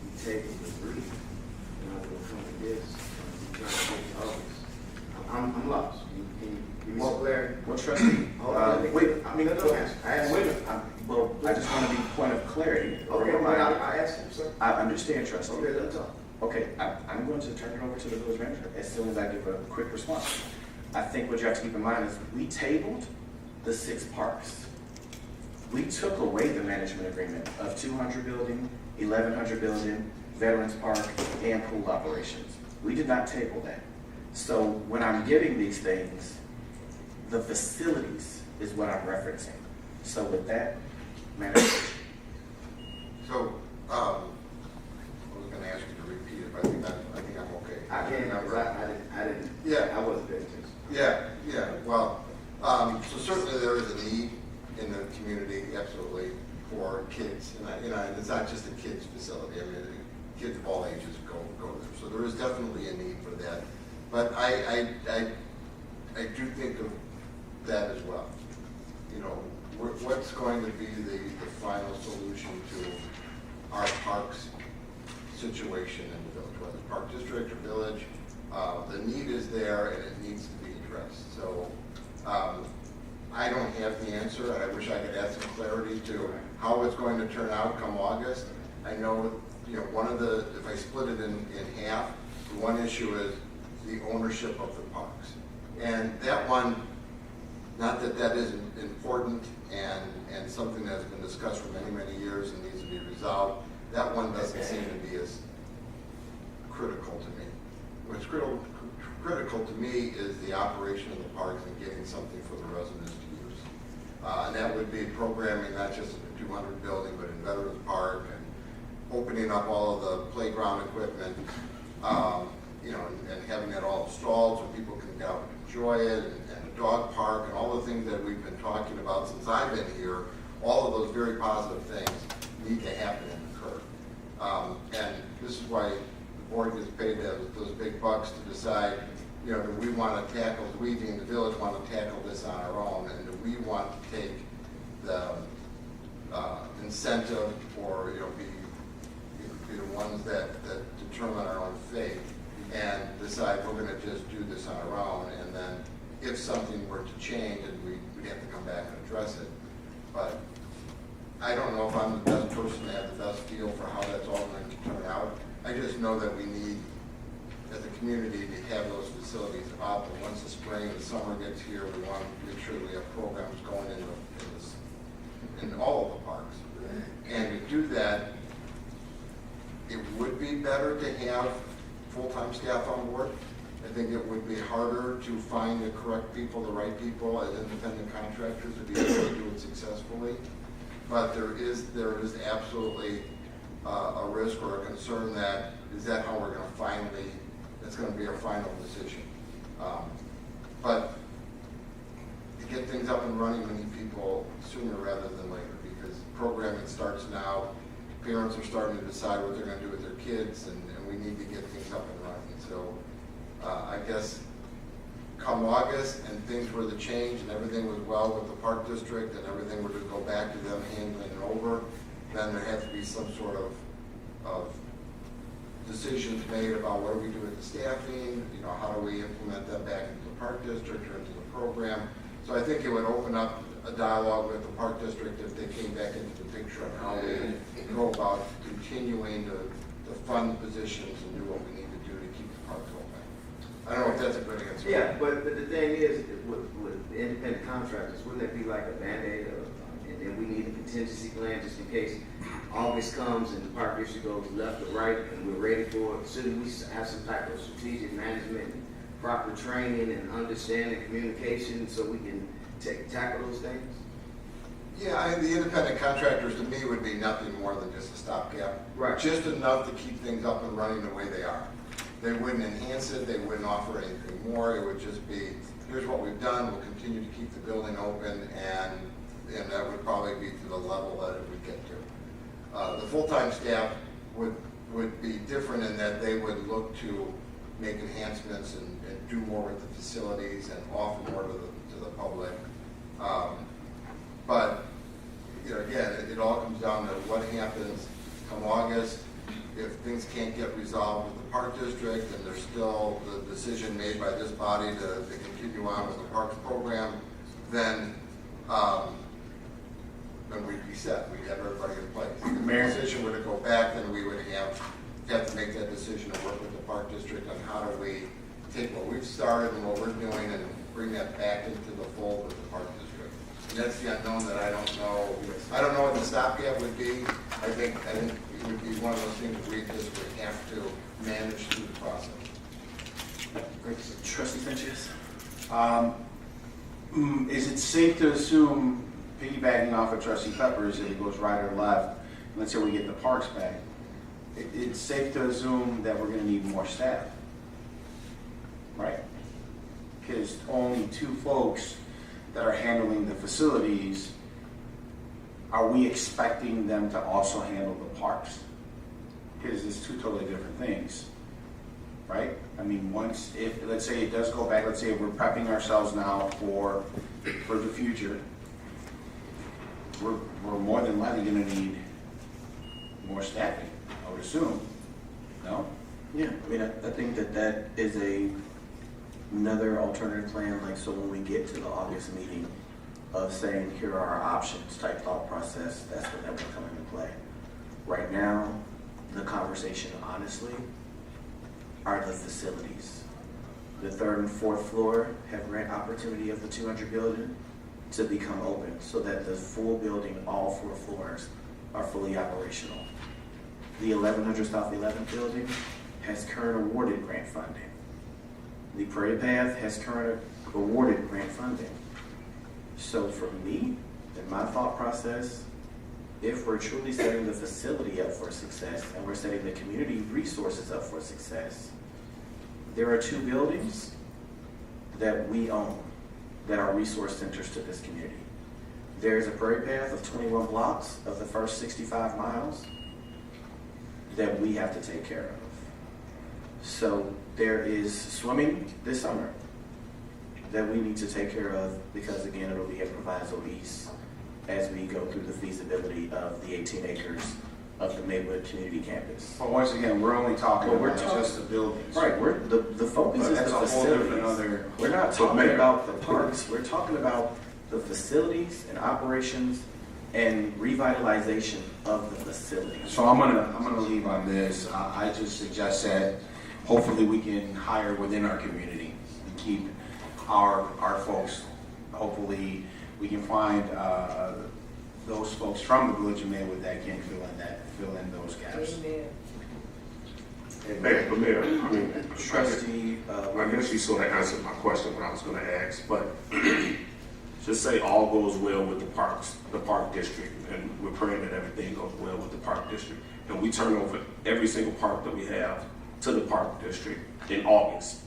Speaker 11: we tabled the agreement, and I will come to this, we try to get to August. I'm lost. Can you give me some clarity?
Speaker 10: Well, trustee, wait,
Speaker 11: I mean, no answer. I asked you.
Speaker 10: well, I just want to be point of clarity.
Speaker 11: Okay, well, I asked him, sir.
Speaker 10: I understand, trustee.
Speaker 11: Okay, let's talk.
Speaker 10: Okay, I'm going to turn it over to the village manager as soon as I give a quick response. I think what you have to keep in mind is we tabled the 6 parks. We took away the management agreement of 200 building, 1100 building, Veterans Park, and pool operations. We did not table that. So when I'm giving these things, the facilities is what I'm referencing. So with that, manager.
Speaker 7: So, I was gonna ask you to repeat it, but I think I'm okay.
Speaker 11: I can't, I didn't,
Speaker 7: Yeah.
Speaker 11: I wasn't paying attention.
Speaker 7: Yeah, well, so certainly there is a need in the community, absolutely, for kids. And and it's not just a kids facility, I mean, kids of all ages go there. So there is definitely a need for that. But I do think of that as well. You know, what's going to be the final solution to our parks situation in the village, whether it's park district or village. The need is there and it needs to be addressed. So I don't have the answer, and I wish I could add some clarity to how it's going to turn out come August. I know, one of the, if I split it in half, the one issue is the ownership of the parks. And that one, not that that isn't important and something that's been discussed for many, many years and needs to be resolved, that one doesn't seem to be as critical to me. What's critical to me is the operation of the parks and getting something for the residents to use. And that would be programming not just in the 200 building, but in Veterans Park and opening up all of the playground equipment, and having it all installed so people can go out and enjoy it, and a dog park, and all the things that we've been talking about since I've been here. All of those very positive things need to happen and occur. And this is why the board gets paid those big bucks to decide, do we want to tackle, do we in the village want to tackle this on our own, and do we want to take the incentive or be the ones that determine our own fate and decide we're going to just do this on our own, and then if something were to change, and we'd have to come back and address it. But I don't know if I'm the best person to have the best feel for how that's all going to turn out. I just know that we need, as a community, to have those facilities up, and once the spring and the summer gets here, we want to make sure that we have programs going in all of the parks. And to do that, it would be better to have full-time staff on board. I think it would be harder to find the correct people, the right people as independent contractors to be able to do it successfully. But there is absolutely a risk or a concern that is that how we're going to finally, that's going to be our final decision. But to get things up and running, we need people sooner rather than later, because programming starts now. Parents are starting to decide what they're going to do with their kids, and we need to get things up and running. So I guess come August and things were to change and everything was well with the park district and everything were to go back to them handling it over, then there had to be some sort of decisions made about what do we do with the staffing, how do we implement them back into the park district or into the program. So I think it would open up a dialogue with the park district if they came back into the picture on how we go about continuing to fund positions and do what we need to do to keep the park open. I don't know if that's a good answer.
Speaker 11: Yeah, but the thing is, with independent contractors, wouldn't it be like a Band-Aid, and then we need a contingency plan just in case August comes and the park district goes left or right and we're ready for it? Shouldn't we have some type of strategic management, and proper training and understanding communication so we can tackle those things?
Speaker 7: Yeah, the independent contractors to me would be nothing more than just a stopgap.
Speaker 11: Right.
Speaker 7: Just enough to keep things up and running the way they are. They wouldn't enhance it, they wouldn't offer anything more, it would just be, here's what we've done, we'll continue to keep the building open, and that would probably be to the level that it would get to. The full-time staff would be different in that they would look to make enhancements and do more with the facilities and offer more to the public. But again, it all comes down to what happens come August. If things can't get resolved with the park district and there's still the decision made by this body to continue on with the parks program, then we'd be set. We'd have everybody in place. If the decision were to go back, then we would have to make that decision and work with the park district on how do we take what we've started and what we're doing and bring that back into the fold with the park district. And that's the unknown that I don't know. I don't know what the stopgap would be. I think it would be one of those things we just would have to manage through the process.
Speaker 10: Trustee Sanchez? Is it safe to assume, piggybacking off of Trustee Peppers, if it goes right or left, let's say we get the parks back, it's safe to assume that we're going to need more staff, right? Because only 2 folks that are handling the facilities, are we expecting them to also handle the parks? Because it's 2 totally different things, right? I mean, let's say it does go back, let's say we're prepping ourselves now for the future, we're more than likely going to need more staffing, I would assume. No? Yeah, I mean, I think that is another alternative plan, like, so when we get to the August meeting of saying, here are our options type thought process, that's when that will come into play. Right now, the conversation, honestly, are the facilities. The 3rd and 4th floor have grant opportunity of the 200 building to become open so that the full building, all 4 floors, are fully operational. The 1100 South 11th building has current awarded grant funding. The Parade Path has current awarded grant funding. So for me, in my thought process, if we're truly setting the facility up for success and we're setting the community resources up for success, there are 2 buildings that we own that are resource centers to this community. There's a Parade Path of 21 blocks of the first 65 miles that we have to take care of. So there is swimming this summer that we need to take care of because, again, it'll be a proviso lease as we go through the feasibility of the 18 acres of the Maywood Community Campus.
Speaker 2: But once again, we're only talking
Speaker 10: Well, we're
Speaker 2: about
Speaker 10: talking-
Speaker 2: just the buildings.
Speaker 10: Right, the focus
Speaker 2: But
Speaker 10: is
Speaker 2: that's
Speaker 10: the
Speaker 2: a whole different
Speaker 10: facilities.
Speaker 2: other-
Speaker 10: We're not
Speaker 2: So,
Speaker 10: talking
Speaker 2: Mayor.
Speaker 10: about the parks, we're talking about the facilities and operations and revitalization of the facilities.
Speaker 2: So I'm gonna leave on this. I just suggest that hopefully we can hire within our community and keep our folks. Hopefully we can find those folks from the village of Maywood that can fill in those gaps.
Speaker 12: Mayor, I mean,
Speaker 10: Trustee,
Speaker 12: I guess you sort of answered my question, what I was going to ask, but just say all goes well with the parks, the park district, and we're praying that everything goes well with the park district, and we turn over every single park that we have to the park district in August.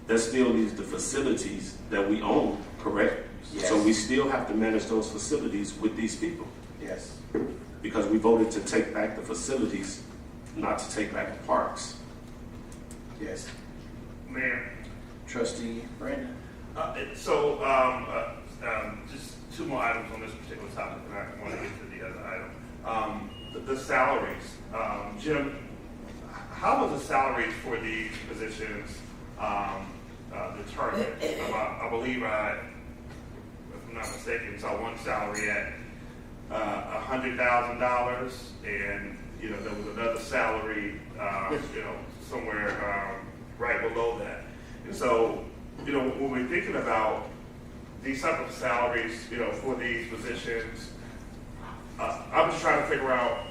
Speaker 12: That still leaves the facilities that we own, correct?
Speaker 10: Yes.
Speaker 12: So we still have to manage those facilities with these people,
Speaker 10: yes.
Speaker 12: because we voted to take back the facilities, not to take back the parks.
Speaker 10: Yes.
Speaker 8: Mayor,
Speaker 10: Trustee Brandon?
Speaker 8: just 2 more items on this particular topic, and I want to get to the other item. The salaries. Jim, how was the salaries for these positions determined? I believe if I'm not mistaken, saw one salary at $100,000, and there was another salary, somewhere right below that. And so, when we're thinking about these type of salaries, for these positions, I'm just trying to figure out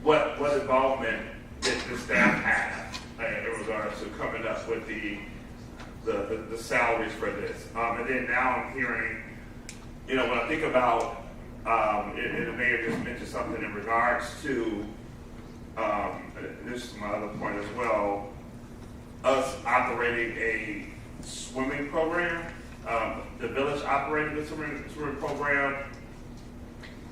Speaker 8: what involvement did the staff have in regards to coming up with the salaries for this. And then now I'm hearing, when I think about, and the mayor just mentioned something in regards to, and this is my other point as well, us operating a swimming program, the village operating a swimming program,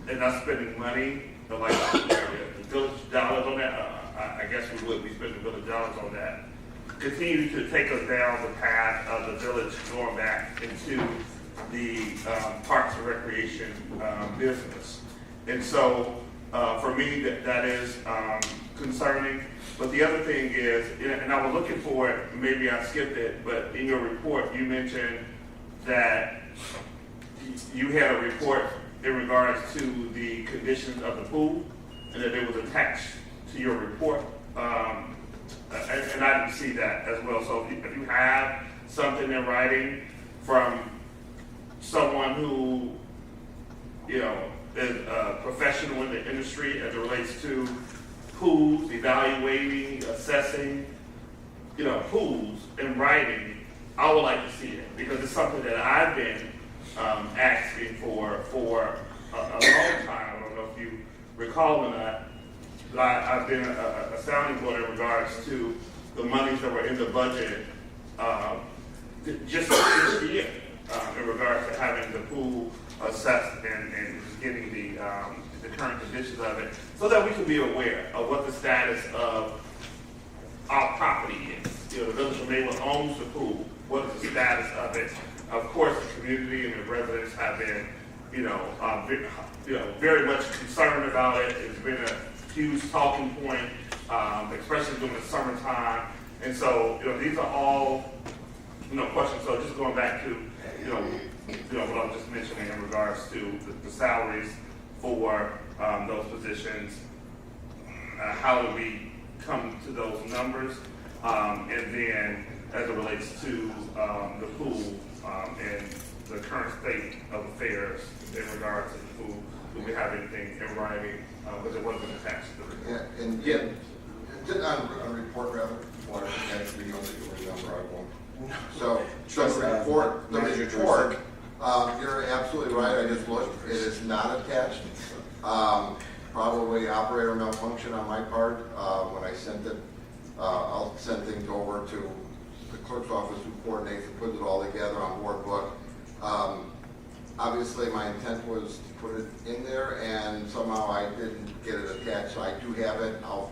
Speaker 8: and not spending money, like the village dollars on that. I guess we would be spending village dollars on that. Continue to take us down the path of the village going back into the parks and recreation business. And so for me, that is concerning. But the other thing is, and I was looking for it, maybe I skipped it, but in your report, you mentioned that you had a report in regards to the conditions of the pool, and that it was attached to your report. And I didn't see that as well. So if you have something in writing from someone who, is a professional in the industry as it relates to pools, evaluating, assessing, pools in writing, I would like to see it, because it's something that I've been asking for a long time. I don't know if you recall or not, but I've been a sounding board in regards to the monies that were in the budget just this year in regards to having the pool assessed and getting the current conditions of it, so that we can be aware of what the status of our property is. The village of Maywood owns the pool. What is the status of it? Of course, the community and the residents have been, very much concerned about it. It's been a huge talking point, especially during the summertime. And so, these are all, questions. So just going back to, what I was just mentioning in regards to the salaries for those positions, how do we come to those numbers? And then as it relates to the pool and the current state of affairs in regards to the pool, do we have anything in writing, because it wasn't attached to the report?
Speaker 7: Yeah, and didn't on a report rather, before I forget the video that you remember, I won't. So the report, you're absolutely right, I just looked, it is not attached. Probably operator malfunction on my part. When I sent it, I'll send things over to the clerk's office who coordinates and puts it all together on board book. Obviously, my intent was to put it in there, and somehow I didn't get it attached, so I do have it. I'll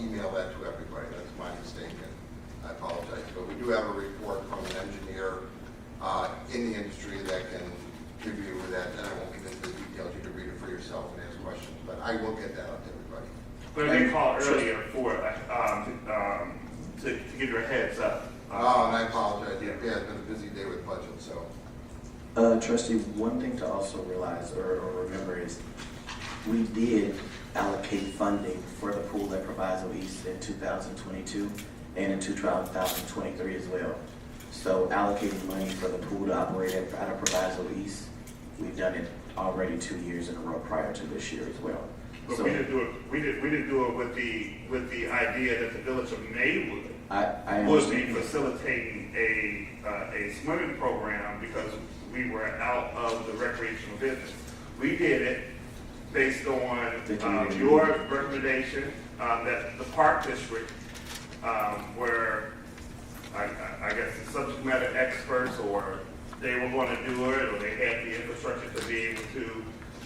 Speaker 7: email that to everybody. That's my mistake, and I apologize. But we do have a report from an engineer in the industry that can give you that, and I won't get into the details. You can read it for yourself and ask questions, but I will get that out to everybody.
Speaker 8: But I did call earlier for to give you a heads up.
Speaker 7: And I apologize. Yeah, it's been a busy day with budget, so.
Speaker 10: Trustee, one thing to also realize or remember is we did allocate funding for the pool at Proviso East in 2022 and in 2023 as well. So allocating money for the pool to operate out of Proviso East, we've done it already 2 years in a row prior to this year as well.
Speaker 8: But
Speaker 10: so,
Speaker 8: we didn't do it. We didn't do it with the idea that the village of Maywood would be facilitating a swimming program because we were out of the recreational business. We did it based on your recommendation that the park district, where I guess the subject matter experts, or they were going to do it, or they had the infrastructure to be able to,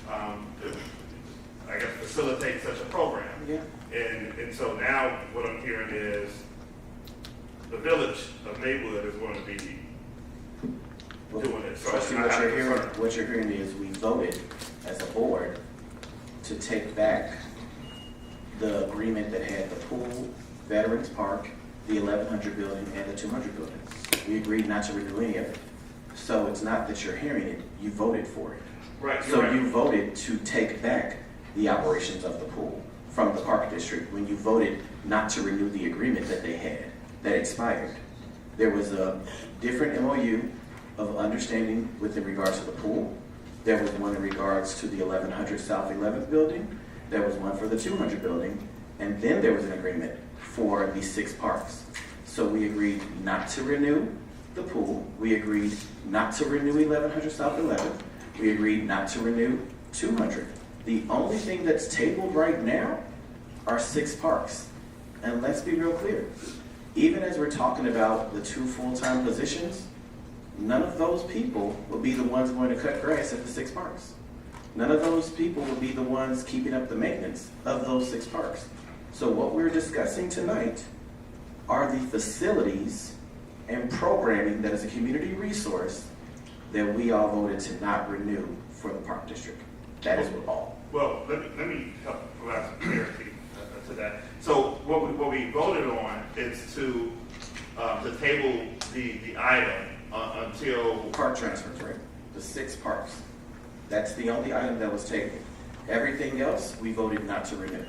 Speaker 8: I guess, facilitate such a program.
Speaker 10: Yeah.
Speaker 8: And so now what I'm hearing is the village of Maywood is going to be doing it. So
Speaker 10: Trustee, what you're hearing is we voted as a board to take back the agreement that had the pool, Veterans Park, the 1100 building, and the 200 building. We agreed not to renew any of it. So it's not that you're hearing it, you voted for it.
Speaker 8: Right.
Speaker 10: So
Speaker 8: Right.
Speaker 10: you voted to take back the operations of the pool from the Park District when you voted not to renew the agreement that they had, that expired. There was a different MOU of understanding with regards to the pool. There was one in regards to the 1100 South 11th building. There was one for the 200 building. And then there was an agreement for the 6 parks. So we agreed not to renew the pool. We agreed not to renew 1100 South 11th. We agreed not to renew 200. The only thing that's tabled right now are 6 parks. And let's be real clear. Even as we're talking about the 2 full-time positions, none of those people will be the ones going to cut grass at the 6 parks. None of those people will be the ones keeping up the maintenance of those 6 parks. So what we're discussing tonight are the facilities and programming that is a community resource that we all voted to not renew for the Park District. That is all.
Speaker 8: Well, let me help provide some clarity to that. So what we voted on is to table the item until
Speaker 10: Park transfers, right? The 6 parks. That's the only item that was tabled. Everything else, we voted not to renew.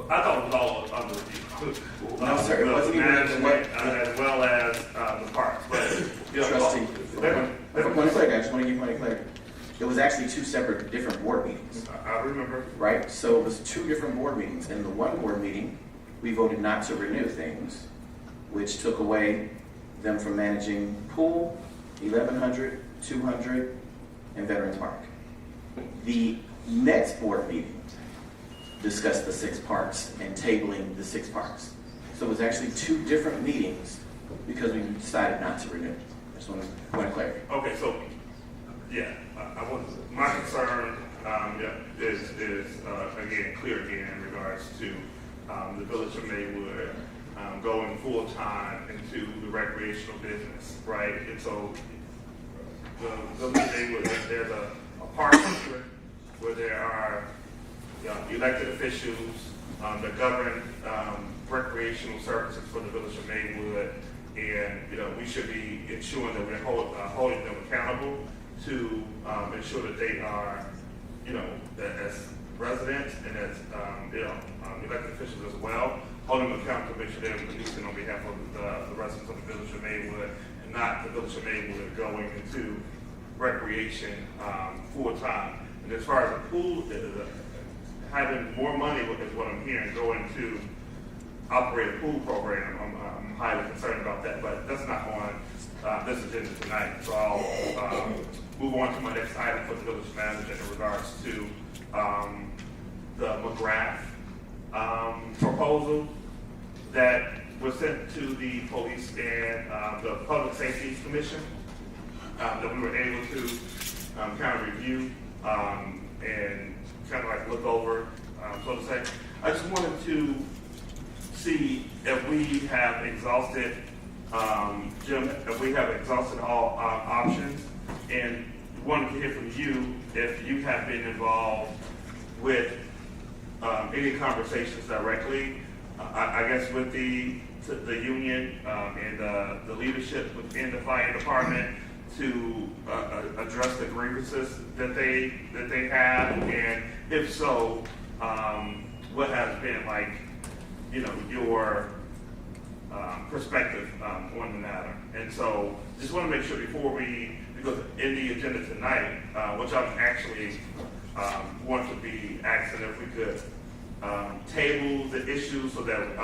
Speaker 8: I thought it was all under review.
Speaker 10: No, sir, it wasn't even-
Speaker 8: management, as well as the parks. But you know,
Speaker 10: Trustee,
Speaker 8: let me-
Speaker 10: point of clarity, I just want to give point of clarity. It was actually 2 separate different board meetings,
Speaker 8: I remember.
Speaker 10: right? So it was 2 different board meetings. In the one board meeting, we voted not to renew things, which took away them from managing pool, 1100, 200, and Veterans Park. The next board meeting discussed the 6 parks and tabling the 6 parks. So it was actually 2 different meetings because we decided not to renew. I just want to point of clarity.
Speaker 8: Okay, so yeah, I was my concern is again clear again in regards to the village of Maywood going full time into the recreational business, right? And so the village of Maywood, there's a park district where there are elected officials that govern recreational services for the village of Maywood, and we should be ensuring that we're holding them accountable to ensure that they are, as residents and as elected officials as well, holding them accountable to make sure they're policing on behalf of the residents of the village of Maywood, and not the village of Maywood going into recreation full time. And as far as the pool, having more money is what I'm hearing going to operate a pool program. I'm highly concerned about that, but that's not on this agenda tonight. So I'll move on to my next item for the village manager in regards to the McGrath proposal that was sent to the police and the Public Safety Commission that we were able to kind of review and kind of like look over, so to say. I just wanted to see if we have exhausted, Jim, if we have exhausted all options, and wanted to hear from you if you have been involved with any conversations directly, I guess with the union and the leadership within the fire department to address the grievances that they have, and if so, what has been like, your perspective on the matter. And so, just want to make sure because in the agenda tonight, which I'm actually want to be asking if we could table the issue so that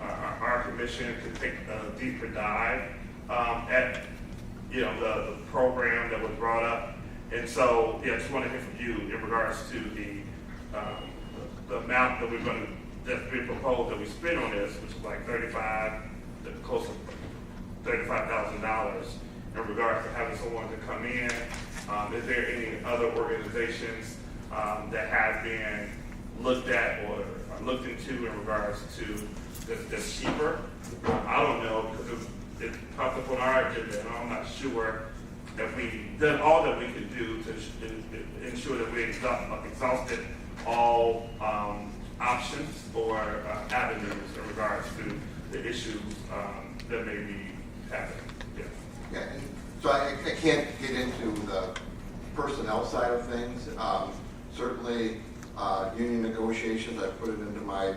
Speaker 8: our commission could take a deeper dive at the program that was brought up. And so, I just want to hear from you in regards to the amount that that's been proposed that we spend on this, which is like close to $35,000 in regards to having someone to come in. Is there any other organizations that have been looked at or looked into in regards to that's cheaper? I don't know, because it popped up on our agenda, and I'm not sure if we've done all that we can do to ensure that we exhausted all options or avenues in regards to the issues that may be happening. Yeah.
Speaker 7: Yeah, and so I can't get into the personnel side of things. Certainly, union negotiations, I put it into my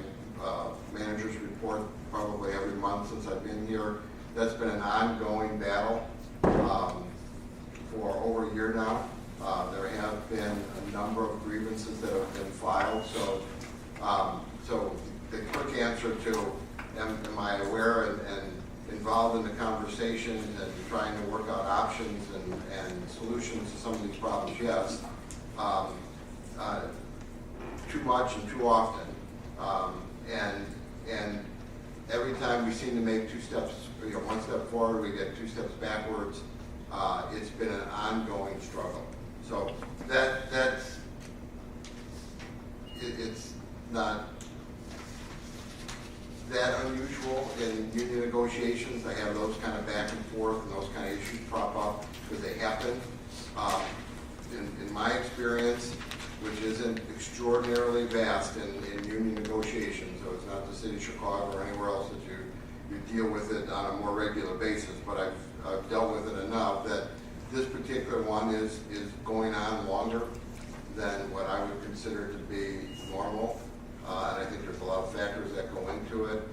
Speaker 7: manager's report probably every month since I've been here. That's been an ongoing battle for over a year now. There have been a number of grievances that have been filed. So the quick answer to am I aware and involved in the conversation and trying to work out options and solutions to some of these problems, yes. Too much and too often. And every time we seem to make one step forward, we get 2 steps backwards. It's been an ongoing struggle. So it's not that unusual in union negotiations. I have those kind of back and forth and those kind of issues crop up because they happen. In my experience, which isn't extraordinarily vast in union negotiations, so it's not the city of Chicago or anywhere else that you deal with it on a more regular basis, but I've dealt with it enough that this particular one is going on longer than what I would consider to be normal. And I think there's a lot of factors that go into it.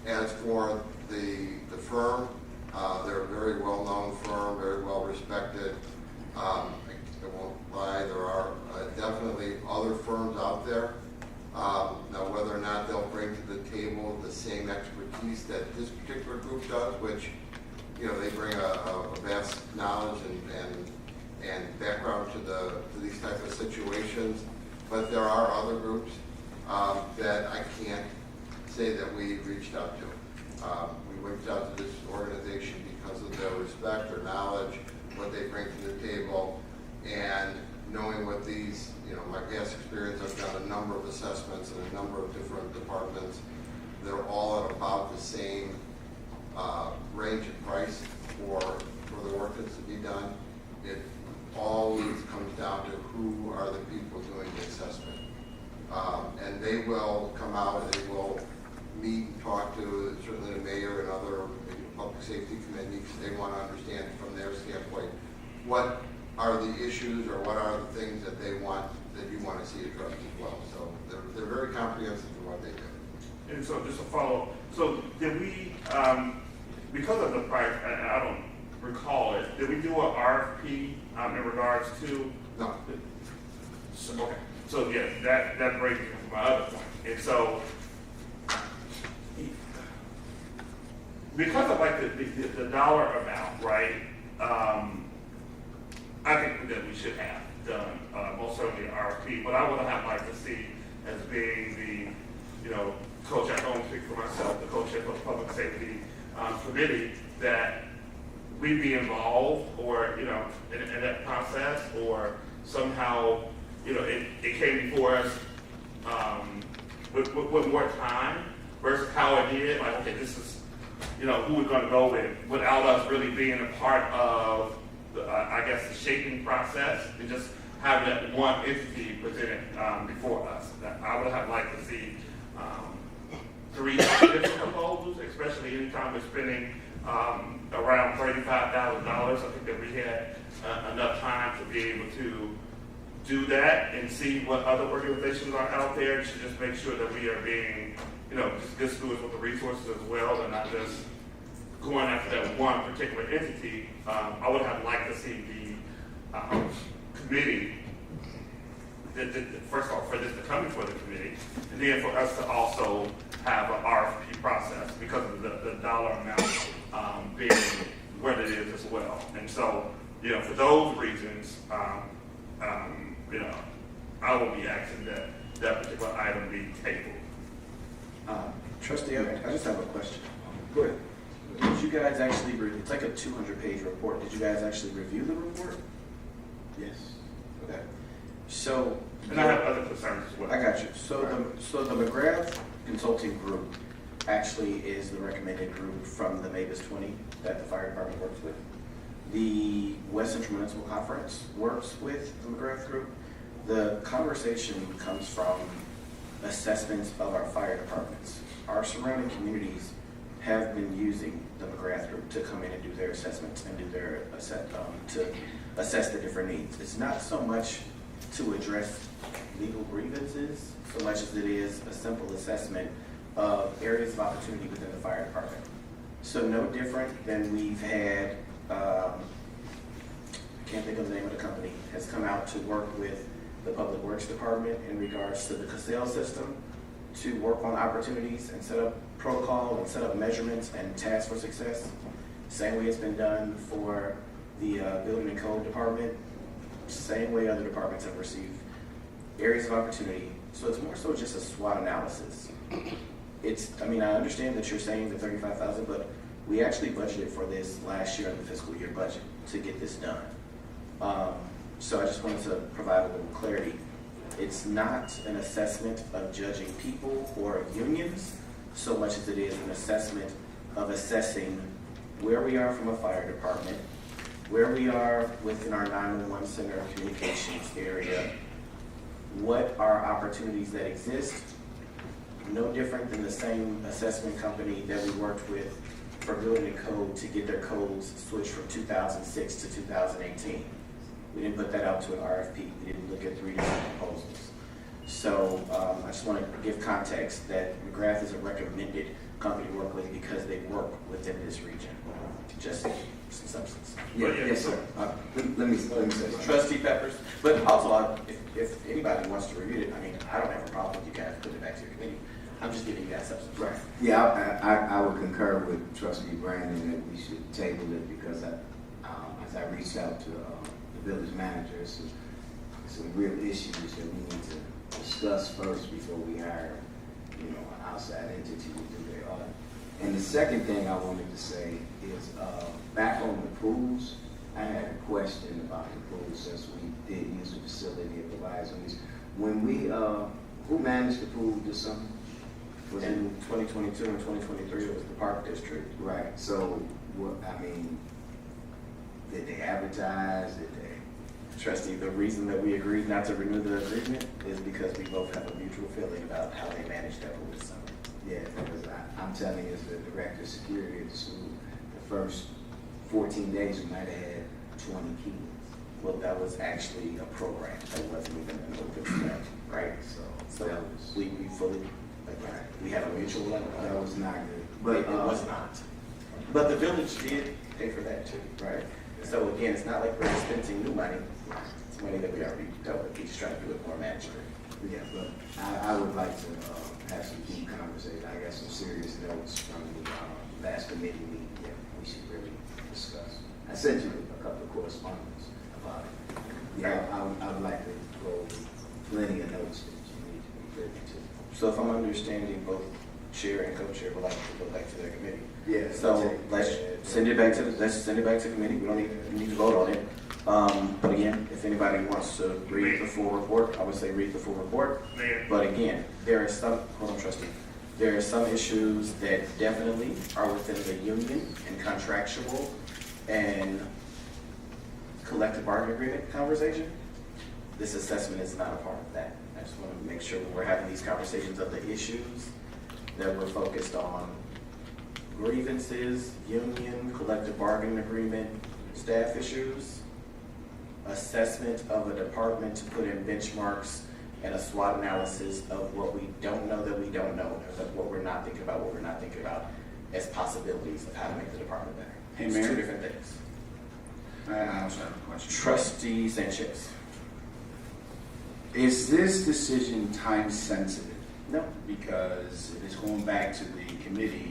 Speaker 7: As for the firm, they're a very well-known firm, very well-respected. I won't lie, there are definitely other firms out there. Now, whether or not they'll bring to the table the same expertise that this particular group does, which, they bring a vast knowledge and background to these type of situations. But there are other groups that I can't say that we reached out to. We reached out to this organization because of their respect, their knowledge, what they bring to the table, and knowing what these, my past experience, I've done a number of assessments in a number of different departments. They're all at about the same range of price for the work that's to be done. It always comes down to who are the people doing the assessment. And they will come out and they will meet and talk to certainly the mayor and other public safety committees. They want to understand from their standpoint what are the issues or what are the things that you want to see addressed as well. So they're very comprehensive in what they do.
Speaker 8: And so just a follow-up. So did we, because of the price, and I don't recall it, did we do an RFP in regards to?
Speaker 7: No.
Speaker 8: Okay. So yeah, that brings me to my other point. And so because of like the dollar amount, right? I think that we should have done most certainly an RFP. What I would have liked to see as being the, co-chair, I don't speak for myself, the co-chair for the public safety committee, that we be involved or, in that process, or somehow, it came before us with more time versus how it did. Like, okay, this is, who we're going to go with without us really being a part of the shaping process, and just having that one entity presented before us. That I would have liked to see 3 different proposals, especially anytime we're spending around $35,000. I think that we had enough time to be able to do that and see what other organizations are out there to just make sure that we are being, just good stewards with the resources as well, and not just going after that one particular entity. I would have liked to see the committee, first of all, for this to come before the committee, and then for us to also have an RFP process because of the dollar amount being what it is as well. And so, for those reasons, I will be asking that particular item be tabled.
Speaker 10: Trustee, I just have a question. Go ahead. Did you guys actually it's like a 200-page report. Did you guys actually review the report?
Speaker 11: Yes.
Speaker 10: Okay. So.
Speaker 8: And I have other concerns as well.
Speaker 10: I got you. So the McGrath Consulting Group actually is the recommended group from the Mavis 20 that the fire department works with. The West Central Municipal Conference works with the McGrath Group. The conversation comes from assessments of our fire departments. Our surrounding communities have been using the McGrath Group to come in and do their assessments and do their to assess the different needs. It's not so much to address legal grievances so much as it is a simple assessment of areas of opportunity within the fire department. So no different than we've had, I can't think of the name of the company, has come out to work with the Public Works Department in regards to the Cassell system to work on opportunities and set up protocol and set up measurements and tasks for success. Same way it's been done for the Building and Code Department, same way other departments have received areas of opportunity. So it's more so just a SWOT analysis. I understand that you're saying the $35,000, but we actually budgeted for this last year in the fiscal year budget to get this done. So I just wanted to provide a little clarity. It's not an assessment of judging people or unions so much as it is an assessment of assessing where we are from a fire department, where we are within our 911 center communications area, what are opportunities that exist, no different than the same assessment company that we worked with for Building and Code to get their codes switched from 2006 to 2018. We didn't put that out to an RFP. We didn't look at 3 different proposals. So I just want to give context that McGrath is a recommended company to work with because they work within this region. Just some substance.
Speaker 11: Yes, sir. Let me say something.
Speaker 10: Trustee Peppers. But also, if anybody wants to review it, I don't have a problem with you guys putting it back to your committee. I'm just giving you guys substance.
Speaker 11: Right. Yeah, I would concur with Trustee Brandon that we should table it because as I reached out to the village manager, some real issues that we need to discuss first before we hire, an outside entity to do their audit. And the second thing I wanted to say is back on the pools, I had a question about the pools since we did use the facility at the Wiseman's. When we, who managed the pool this summer?
Speaker 10: In 2022 and 2023, it was the Park District.
Speaker 11: Right. So, did they advertise? Did they?
Speaker 10: Trustee, the reason that we agreed not to renew the agreement is because we both have a mutual feeling about how they manage that pool this summer.
Speaker 11: Yeah, because I'm telling you, as the director of security at the school, the first 14 days we might have had 20 kids.
Speaker 10: Well, that was actually a program. That wasn't even an open spec, right? So
Speaker 11: that was,
Speaker 10: we fully, we have a mutual level.
Speaker 11: That was not good.
Speaker 10: But it was not. But the village did pay for that too, right? So again, it's not like we're dispensing new money. It's money that we already dealt with. We just try to do it more manageable.
Speaker 11: Yeah, but I would like to have some deep conversation. I got some serious notes from the last committee meeting that we should really discuss. I sent you a couple of correspondence about it. Yeah, I would like to go over plenty of notes that you need to be privy to.
Speaker 10: So if I'm understanding, both chair and co-chair would like to go back to their committee.
Speaker 11: Yeah.
Speaker 10: So let's send it back to committee. We don't need to vote on it. But again, if anybody wants to read the full report, I would say read the full report. But again, there are some, hold on, trustee. There are some issues that definitely are within the union and contractual and collective bargaining agreement conversation. This assessment is not a part of that. I just want to make sure when we're having these conversations of the issues that we're focused on grievances, union, collective bargaining agreement, staff issues, assessment of a department to put in benchmarks and a SWOT analysis of what we don't know that we don't know, of what we're not thinking about as possibilities of how to make the department better.
Speaker 2: Hey,
Speaker 10: It's
Speaker 2: Mayor.
Speaker 10: 2 different things.
Speaker 2: I also have a question.
Speaker 10: Trustee Sanchez.
Speaker 2: Is this decision time sensitive?
Speaker 10: No.
Speaker 2: Because if it's going back to the committee,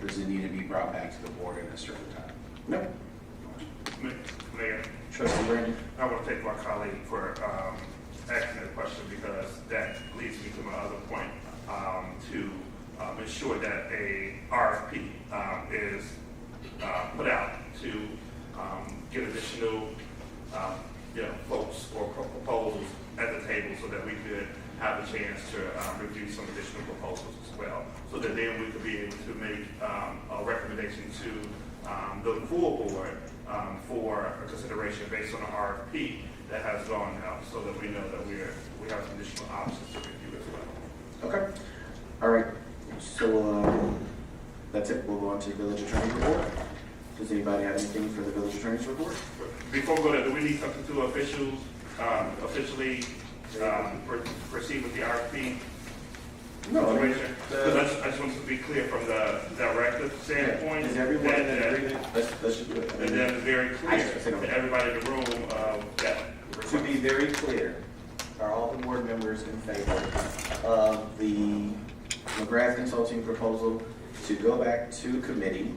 Speaker 2: does it need to be brought back to the board at a certain time?
Speaker 10: No.
Speaker 8: Mayor,
Speaker 10: Trustee Brandon.
Speaker 8: I want to thank my colleague for asking that question because that leads me to my other point, to ensure that a RFP is put out to get additional folks or proposals at the table so that we could have a chance to review some additional proposals as well, so that then we could be able to make a recommendation to the full board for a consideration based on an RFP that has gone out, so that we know that we have some additional options to review as well.
Speaker 10: Okay. All right. So that's it. We'll go on to the village attorney report. Does anybody have anything for the village attorney's report?
Speaker 8: Before we go there, do we need something to officially proceed with the RFP
Speaker 10: No.
Speaker 8: situation? I just want to be clear from the directive standpoint.
Speaker 10: Is everyone in agreement? Let's just do it.
Speaker 8: And then very clear to everybody in the room that.
Speaker 10: To be very clear, are all the board members in favor of the McGrath Consulting proposal to go back to committee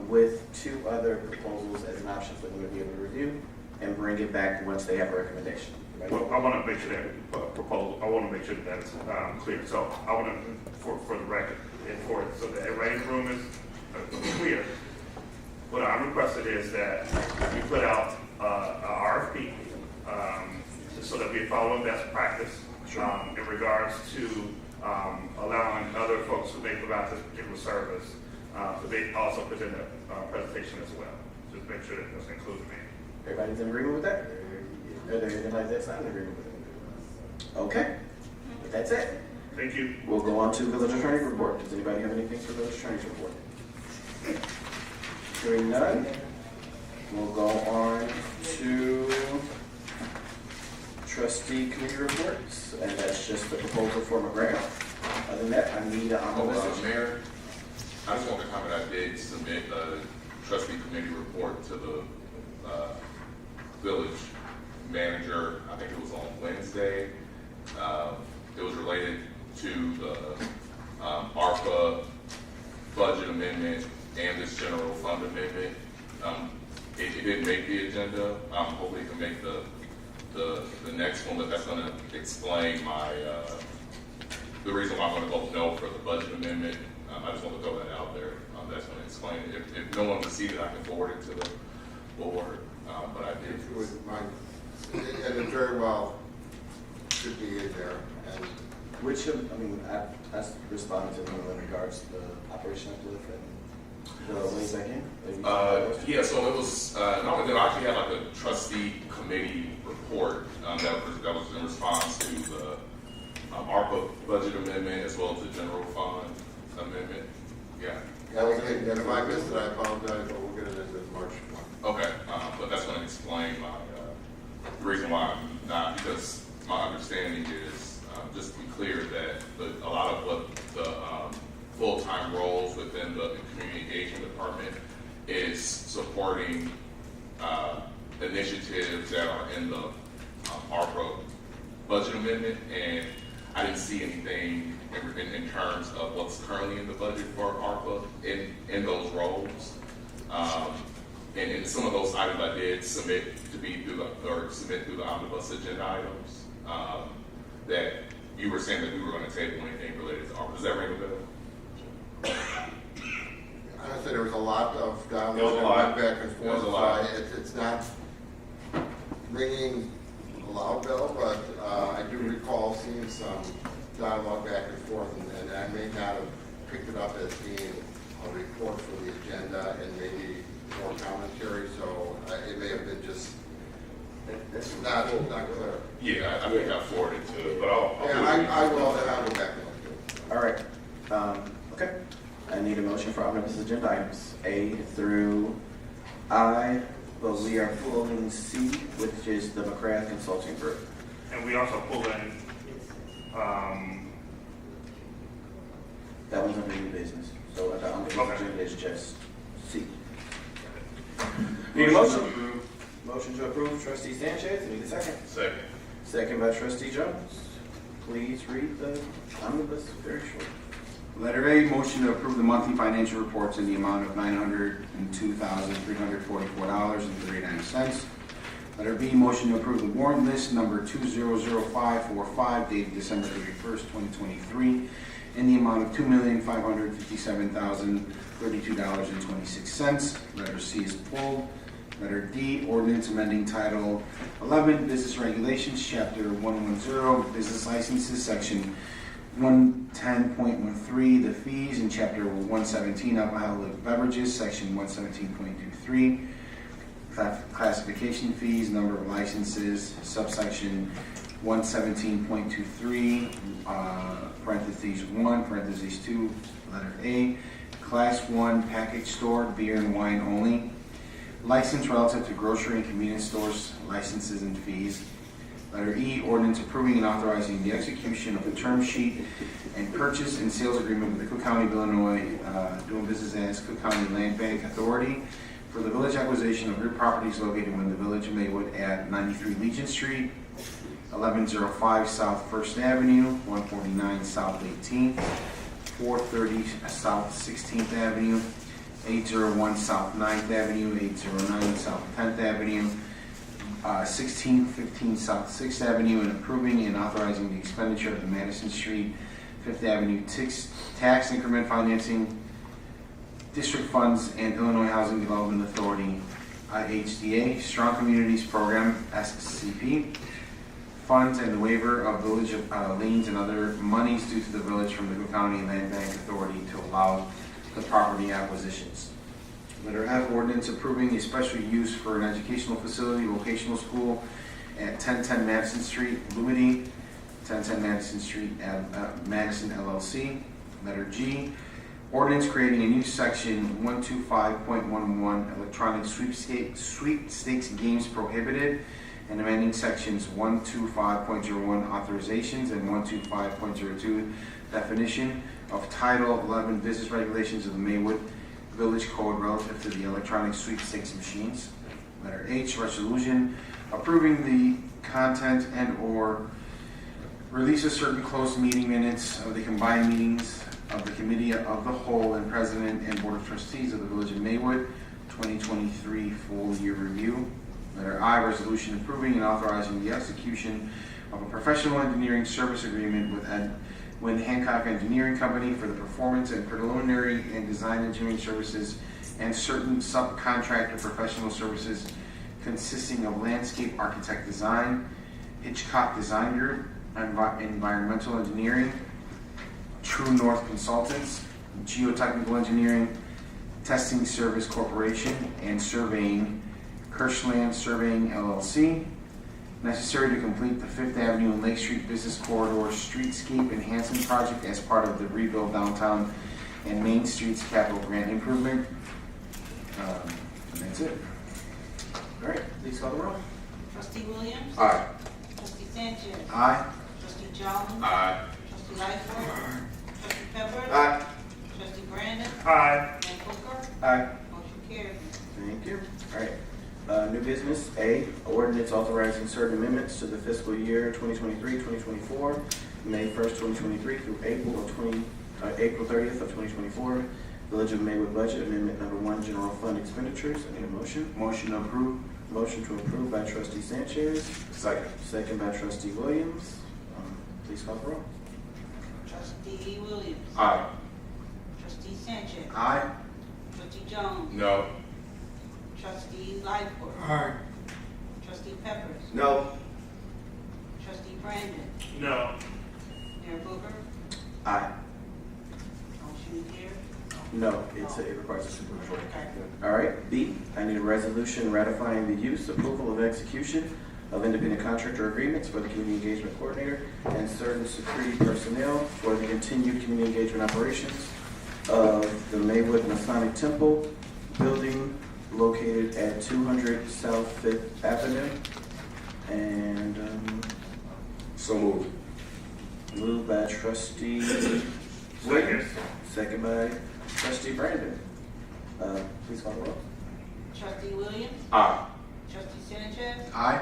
Speaker 10: with 2 other proposals as an option for them to be able to review and bring it back once they have a recommendation? Right?
Speaker 8: Well, I want to make sure that proposal. I want to make sure that that's clear. So I want to, for the record, and so that everybody in the room is clear. What I requested is that we put out a RFP so that we follow best practice in regards to allowing other folks who may provide this particular service to be also present a presentation as well. Just make sure that that's included.
Speaker 10: Everybody's in agreement with that? Are there anybody that's not in agreement with it? Okay, but that's it.
Speaker 8: Thank you.
Speaker 10: We'll go on to village attorney report. Does anybody have anything for village attorney's report? Hearing none, we'll go on to trustee committee reports, and that's just the proposal for McGrath. Other than that, I need a
Speaker 4: Mayor, I just want to comment, I did submit a trustee committee report to the village manager. I think it was on Wednesday. It was related to the ARPA budget amendment and this general fund amendment. It didn't make the agenda. Hopefully it can make the next one, but that's going to explain my the reason why I'm going to vote no for the budget amendment. I just want to throw that out there. That's going to explain it. If no one can see it, I can forward it to the board. But I did.
Speaker 7: If you wouldn't mind, and it very well should be in there. And
Speaker 10: which of, I mean, I responded to them in regards to the operation uplift and the ways back in.
Speaker 4: Yeah, so it was, no, then I actually had like a trustee committee report that was in response to the ARPA budget amendment as well as the general fund amendment. Yeah.
Speaker 7: and if I missed it, I apologize, but we'll get it into March 1.
Speaker 4: Okay, but that's going to explain my the reason why I'm not, because my understanding is just to be clear that a lot of what the full-time roles within the community engagement department is supporting initiatives that are in the ARPA budget amendment, and I didn't see anything in terms of what's currently in the budget for ARPA in those roles. And in some of those items I did submit submit through the omnibus agenda items that you were saying that we were going to table anything related to ARPA. Does that ring a bell?
Speaker 7: Honestly, there was a lot of dialogue.
Speaker 4: There was a lot.
Speaker 7: Back and
Speaker 4: There was
Speaker 7: forth.
Speaker 4: a lot.
Speaker 7: It's not ringing a loud bell, but I do recall seeing some dialogue back and forth, and I may not have picked it up as being a report for the agenda and maybe more commentary, so it may have been just not clear.
Speaker 4: Yeah, I think I forwarded to, but I'll
Speaker 7: I will go back and look at it.
Speaker 10: All right. Okay. I need a motion for omnibus agenda items A through I, but we are pulling C, which is the McGrath Consulting Group.
Speaker 8: And we also pull in,
Speaker 10: That one's under new business. So the omnibus agenda is just C. Need a motion? Motion to approve, trustee Sanchez. Need a second?
Speaker 4: Second.
Speaker 10: Second by trustee Jones. Please read the omnibus very short.
Speaker 13: Letter A, motion to approve the monthly financial reports in the amount of $902,344.39. Letter B, motion to approve the warrant list number 200545 dated December 31st, 2023 in the amount of $2,557,032.26. Letter C is pulled. Letter D, ordinance amending Title 11, Business Regulations, Chapter 110, Business Licenses, Section 110.13, the fees, in Chapter 117, Alcoholic Beverages, Section 117.23, classification fees, number of licenses, subsection 117.23, parentheses 1, parentheses 2, letter A, Class 1 package store, beer and wine only. License relative to grocery and convenience stores, licenses and fees. Letter E, ordinance approving and authorizing the execution of a term sheet and purchase and sales agreement with the Cook County of Illinois, doing business as Cook County Land Bank Authority for the village acquisition of real properties located in the village of Maywood at 93 Legion Street, 1105 South 1st Avenue, 149 South 18th, 430 South 16th Avenue, 801 South 9th Avenue, 809 South 10th Avenue, 1615 South 6th Avenue, and approving and authorizing the expenditure of the Madison Street 5th Avenue tax increment financing district funds and Illinois Housing Development Authority, IHDA, Strong Communities Program, SCP, funds and the waiver of village liens and other monies due to the village from the Cook County Land Bank Authority to allow the property acquisitions. Letter F, ordinance approving a special use for an educational facility, vocational school at 1010 Madison Street, Lumity, 1010 Madison Street, Madison LLC. Letter G, ordinance creating a new section 125.11, electronic sweepstakes games prohibited, and amending sections 125.01 authorizations and 125.02 definition of Title 11 business regulations of the Maywood Village Code relative to the electronic sweepstakes machines. Letter H, resolution approving the content and or release of certain closed meeting minutes of the combined meetings of the Committee of the Whole and President and Board of Trustees of the Village of Maywood 2023 full year review. Letter I, resolution approving and authorizing the execution of a professional engineering service agreement with Hancock Engineering Company for the performance and preliminary and design engineering services and certain subcontractor professional services consisting of landscape architect design, Hitchcock Design Group, environmental engineering, True North Consultants, geotechnical engineering, Testing Service Corporation, and surveying, Kirschland Surveying LLC, necessary to complete the 5th Avenue and Lake Street Business Corridor Streetscape Enhancement Project as part of the Rebuild Downtown and Main Streets Capital Grant Improvement. And that's it. All right, please call the roll.
Speaker 14: Trustee Williams?
Speaker 12: Aye.
Speaker 14: Trustee Sanchez?
Speaker 13: Aye.
Speaker 14: Trustee Jones?
Speaker 4: Aye.
Speaker 14: Trustee Lightfoot? Trustee Peppers?
Speaker 10: Aye.
Speaker 14: Trustee Brandon?
Speaker 8: Aye.
Speaker 14: Mayor Booker?
Speaker 10: Aye.
Speaker 14: Motion carries.
Speaker 10: Thank you. All right. New business, A, ordinance authorizing certain amendments to the fiscal year 2023-2024, May 1st, 2023 through April 30th of 2024. Village of Maywood budget amendment number 1, general fund expenditures. I need a motion.
Speaker 13: Motion to approve.
Speaker 10: Motion to approve by Trustee Sanchez.
Speaker 12: Second.
Speaker 10: Second by Trustee Williams. Please call the roll.
Speaker 14: Trustee Williams?
Speaker 12: Aye.
Speaker 14: Trustee Sanchez?
Speaker 13: Aye.
Speaker 14: Trustee Jones?
Speaker 4: No.
Speaker 14: Trustee Lightfoot?
Speaker 9: Aye.
Speaker 14: Trustee Peppers?
Speaker 11: No.
Speaker 14: Trustee Brandon?
Speaker 8: No.
Speaker 14: Mayor Booker?
Speaker 10: Aye.
Speaker 14: Motion carries.
Speaker 10: No, it requires a supermajority.
Speaker 14: Okay.
Speaker 10: All right, B, I need a resolution ratifying the use, approval, of execution of independent contractor agreements for the community engagement coordinator and certain security personnel for the continued community engagement operations of the Maywood Masonic Temple building located at 200 South 5th Avenue. And
Speaker 12: So moved.
Speaker 10: moved by Trustee
Speaker 8: Second.
Speaker 10: second by Trustee Brandon. Please call the roll.
Speaker 14: Trustee Williams?
Speaker 12: Aye.
Speaker 14: Trustee Sanchez?
Speaker 13: Aye.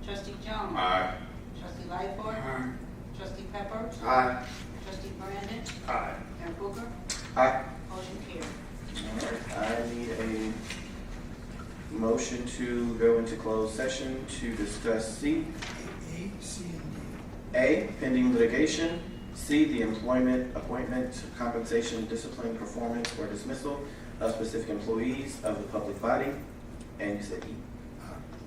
Speaker 14: Trustee Jones?
Speaker 4: Aye.
Speaker 14: Trustee Lightfoot?
Speaker 9: Aye.
Speaker 14: Trustee Peppers?
Speaker 11: Aye.
Speaker 14: Trustee Brandon?
Speaker 8: Aye.
Speaker 14: Mayor Booker?
Speaker 10: Aye.
Speaker 14: Motion carries.
Speaker 10: All right, I need a motion to go into closed session to discuss C. A, pending litigation. C, the employment, appointment, compensation, discipline, performance, or dismissal of specific employees of the public body. And you said E.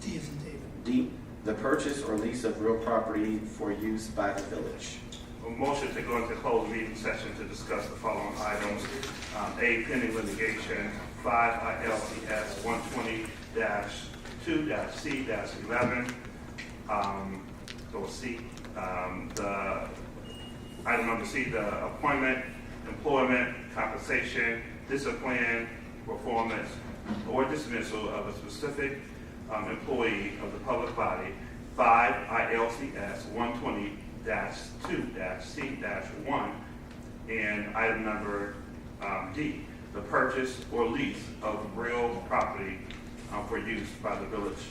Speaker 9: D is in David.
Speaker 10: D, the purchase or lease of real property for use by the village.
Speaker 8: A motion to go into closed meeting session to discuss the following items. A, pending litigation, 5 ILCS 120-2-C-11. or C. The item number C, the appointment, employment, compensation, discipline, performance, or dismissal of a specific employee of the public body, 5 ILCS 120-2-C-1, and item number D, the purchase or lease of real property for use by the village,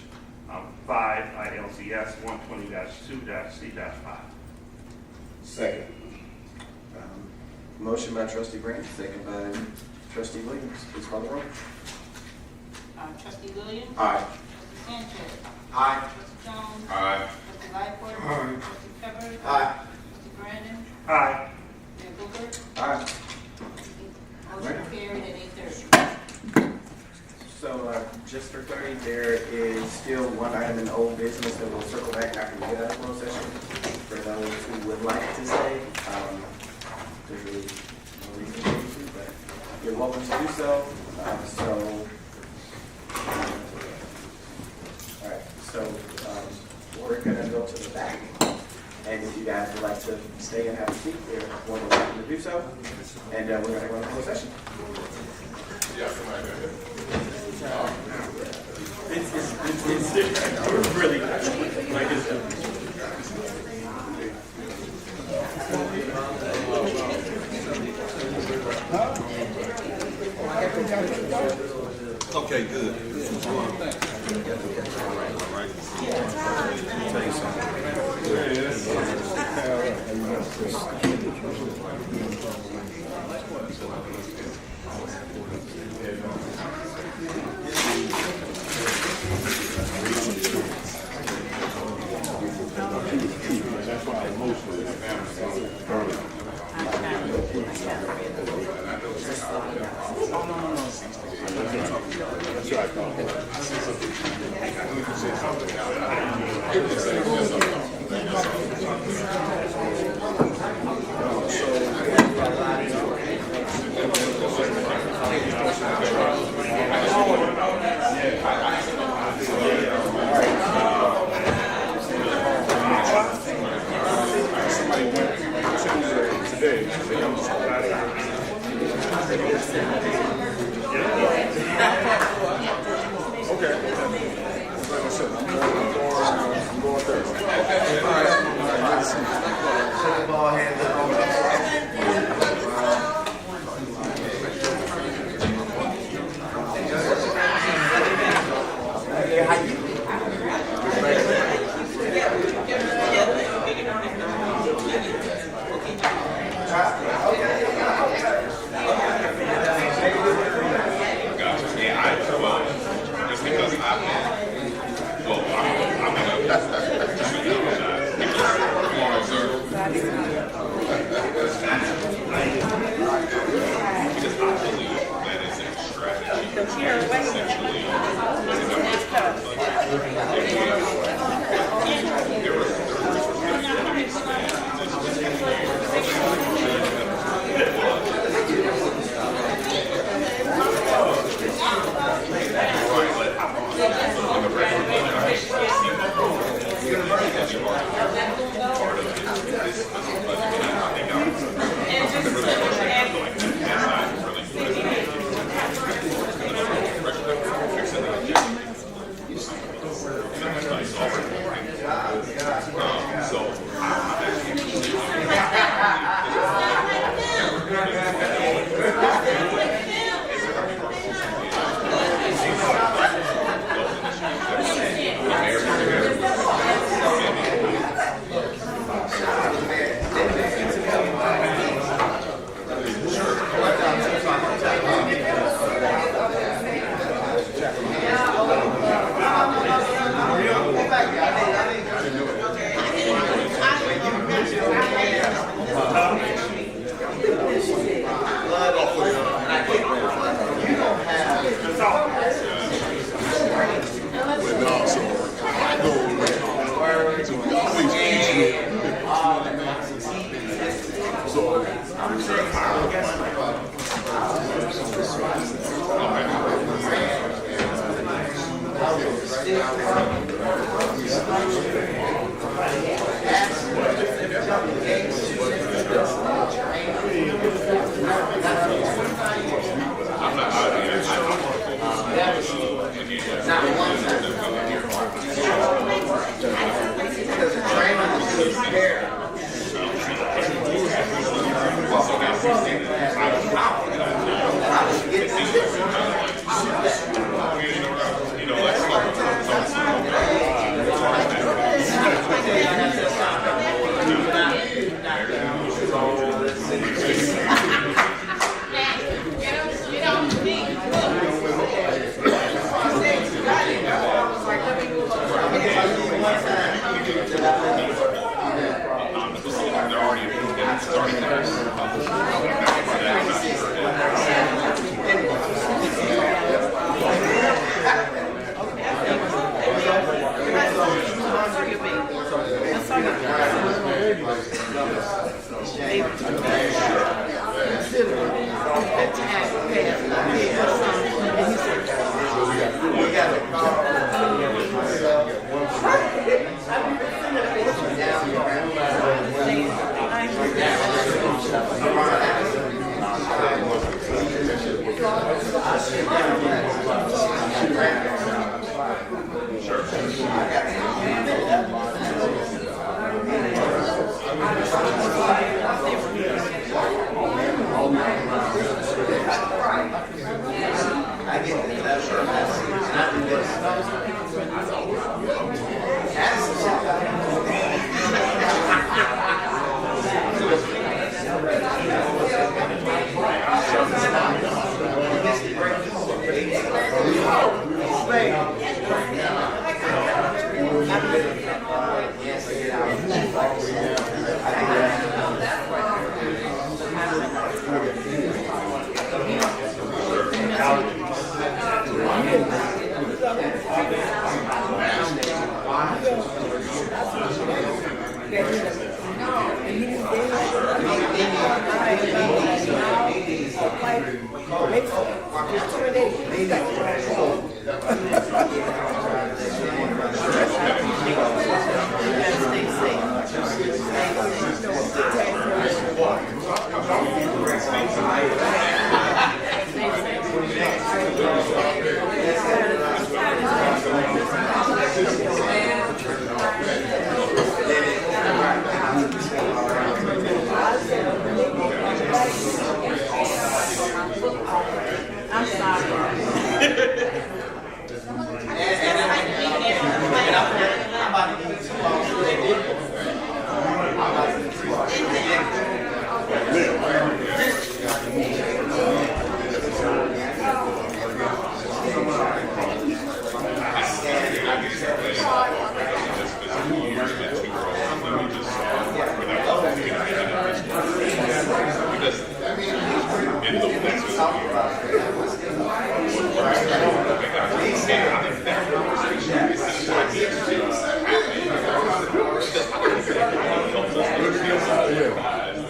Speaker 8: 5 ILCS 120-2-C-5.
Speaker 12: Second.
Speaker 10: Motion by trustee Grant, second by trustee Williams. Please call the roll.
Speaker 14: Trustee Williams?
Speaker 10: Aye.
Speaker 14: Trustee Sanchez?
Speaker 7: Aye.
Speaker 14: Trustee Jones?
Speaker 4: Aye.
Speaker 14: Trustee Lightfoot?
Speaker 10: Aye.
Speaker 14: Trustee Pepper?
Speaker 7: Aye.
Speaker 14: Trustee Brandon?
Speaker 8: Aye.
Speaker 14: Mayor Booker?
Speaker 10: Aye.
Speaker 14: Motion carried at 8:30.
Speaker 10: So, just for clarity, there is still one item in old business that we'll circle back after we get out of closed session. For those who would like to stay, there's really no reason to, but you're welcome to do so. All right, so we're gonna go to the back. And if you guys would like to stay and have a seat, you're more than welcome to do so. And we're gonna go into closed session. It's really like
Speaker 2: Okay, good. That's why I mostly that's what I thought. Somebody went today. Okay. Like I said, I'm going Thursday. All right, let's see.
Speaker 7: Ball handed over. So,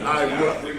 Speaker 12: All right,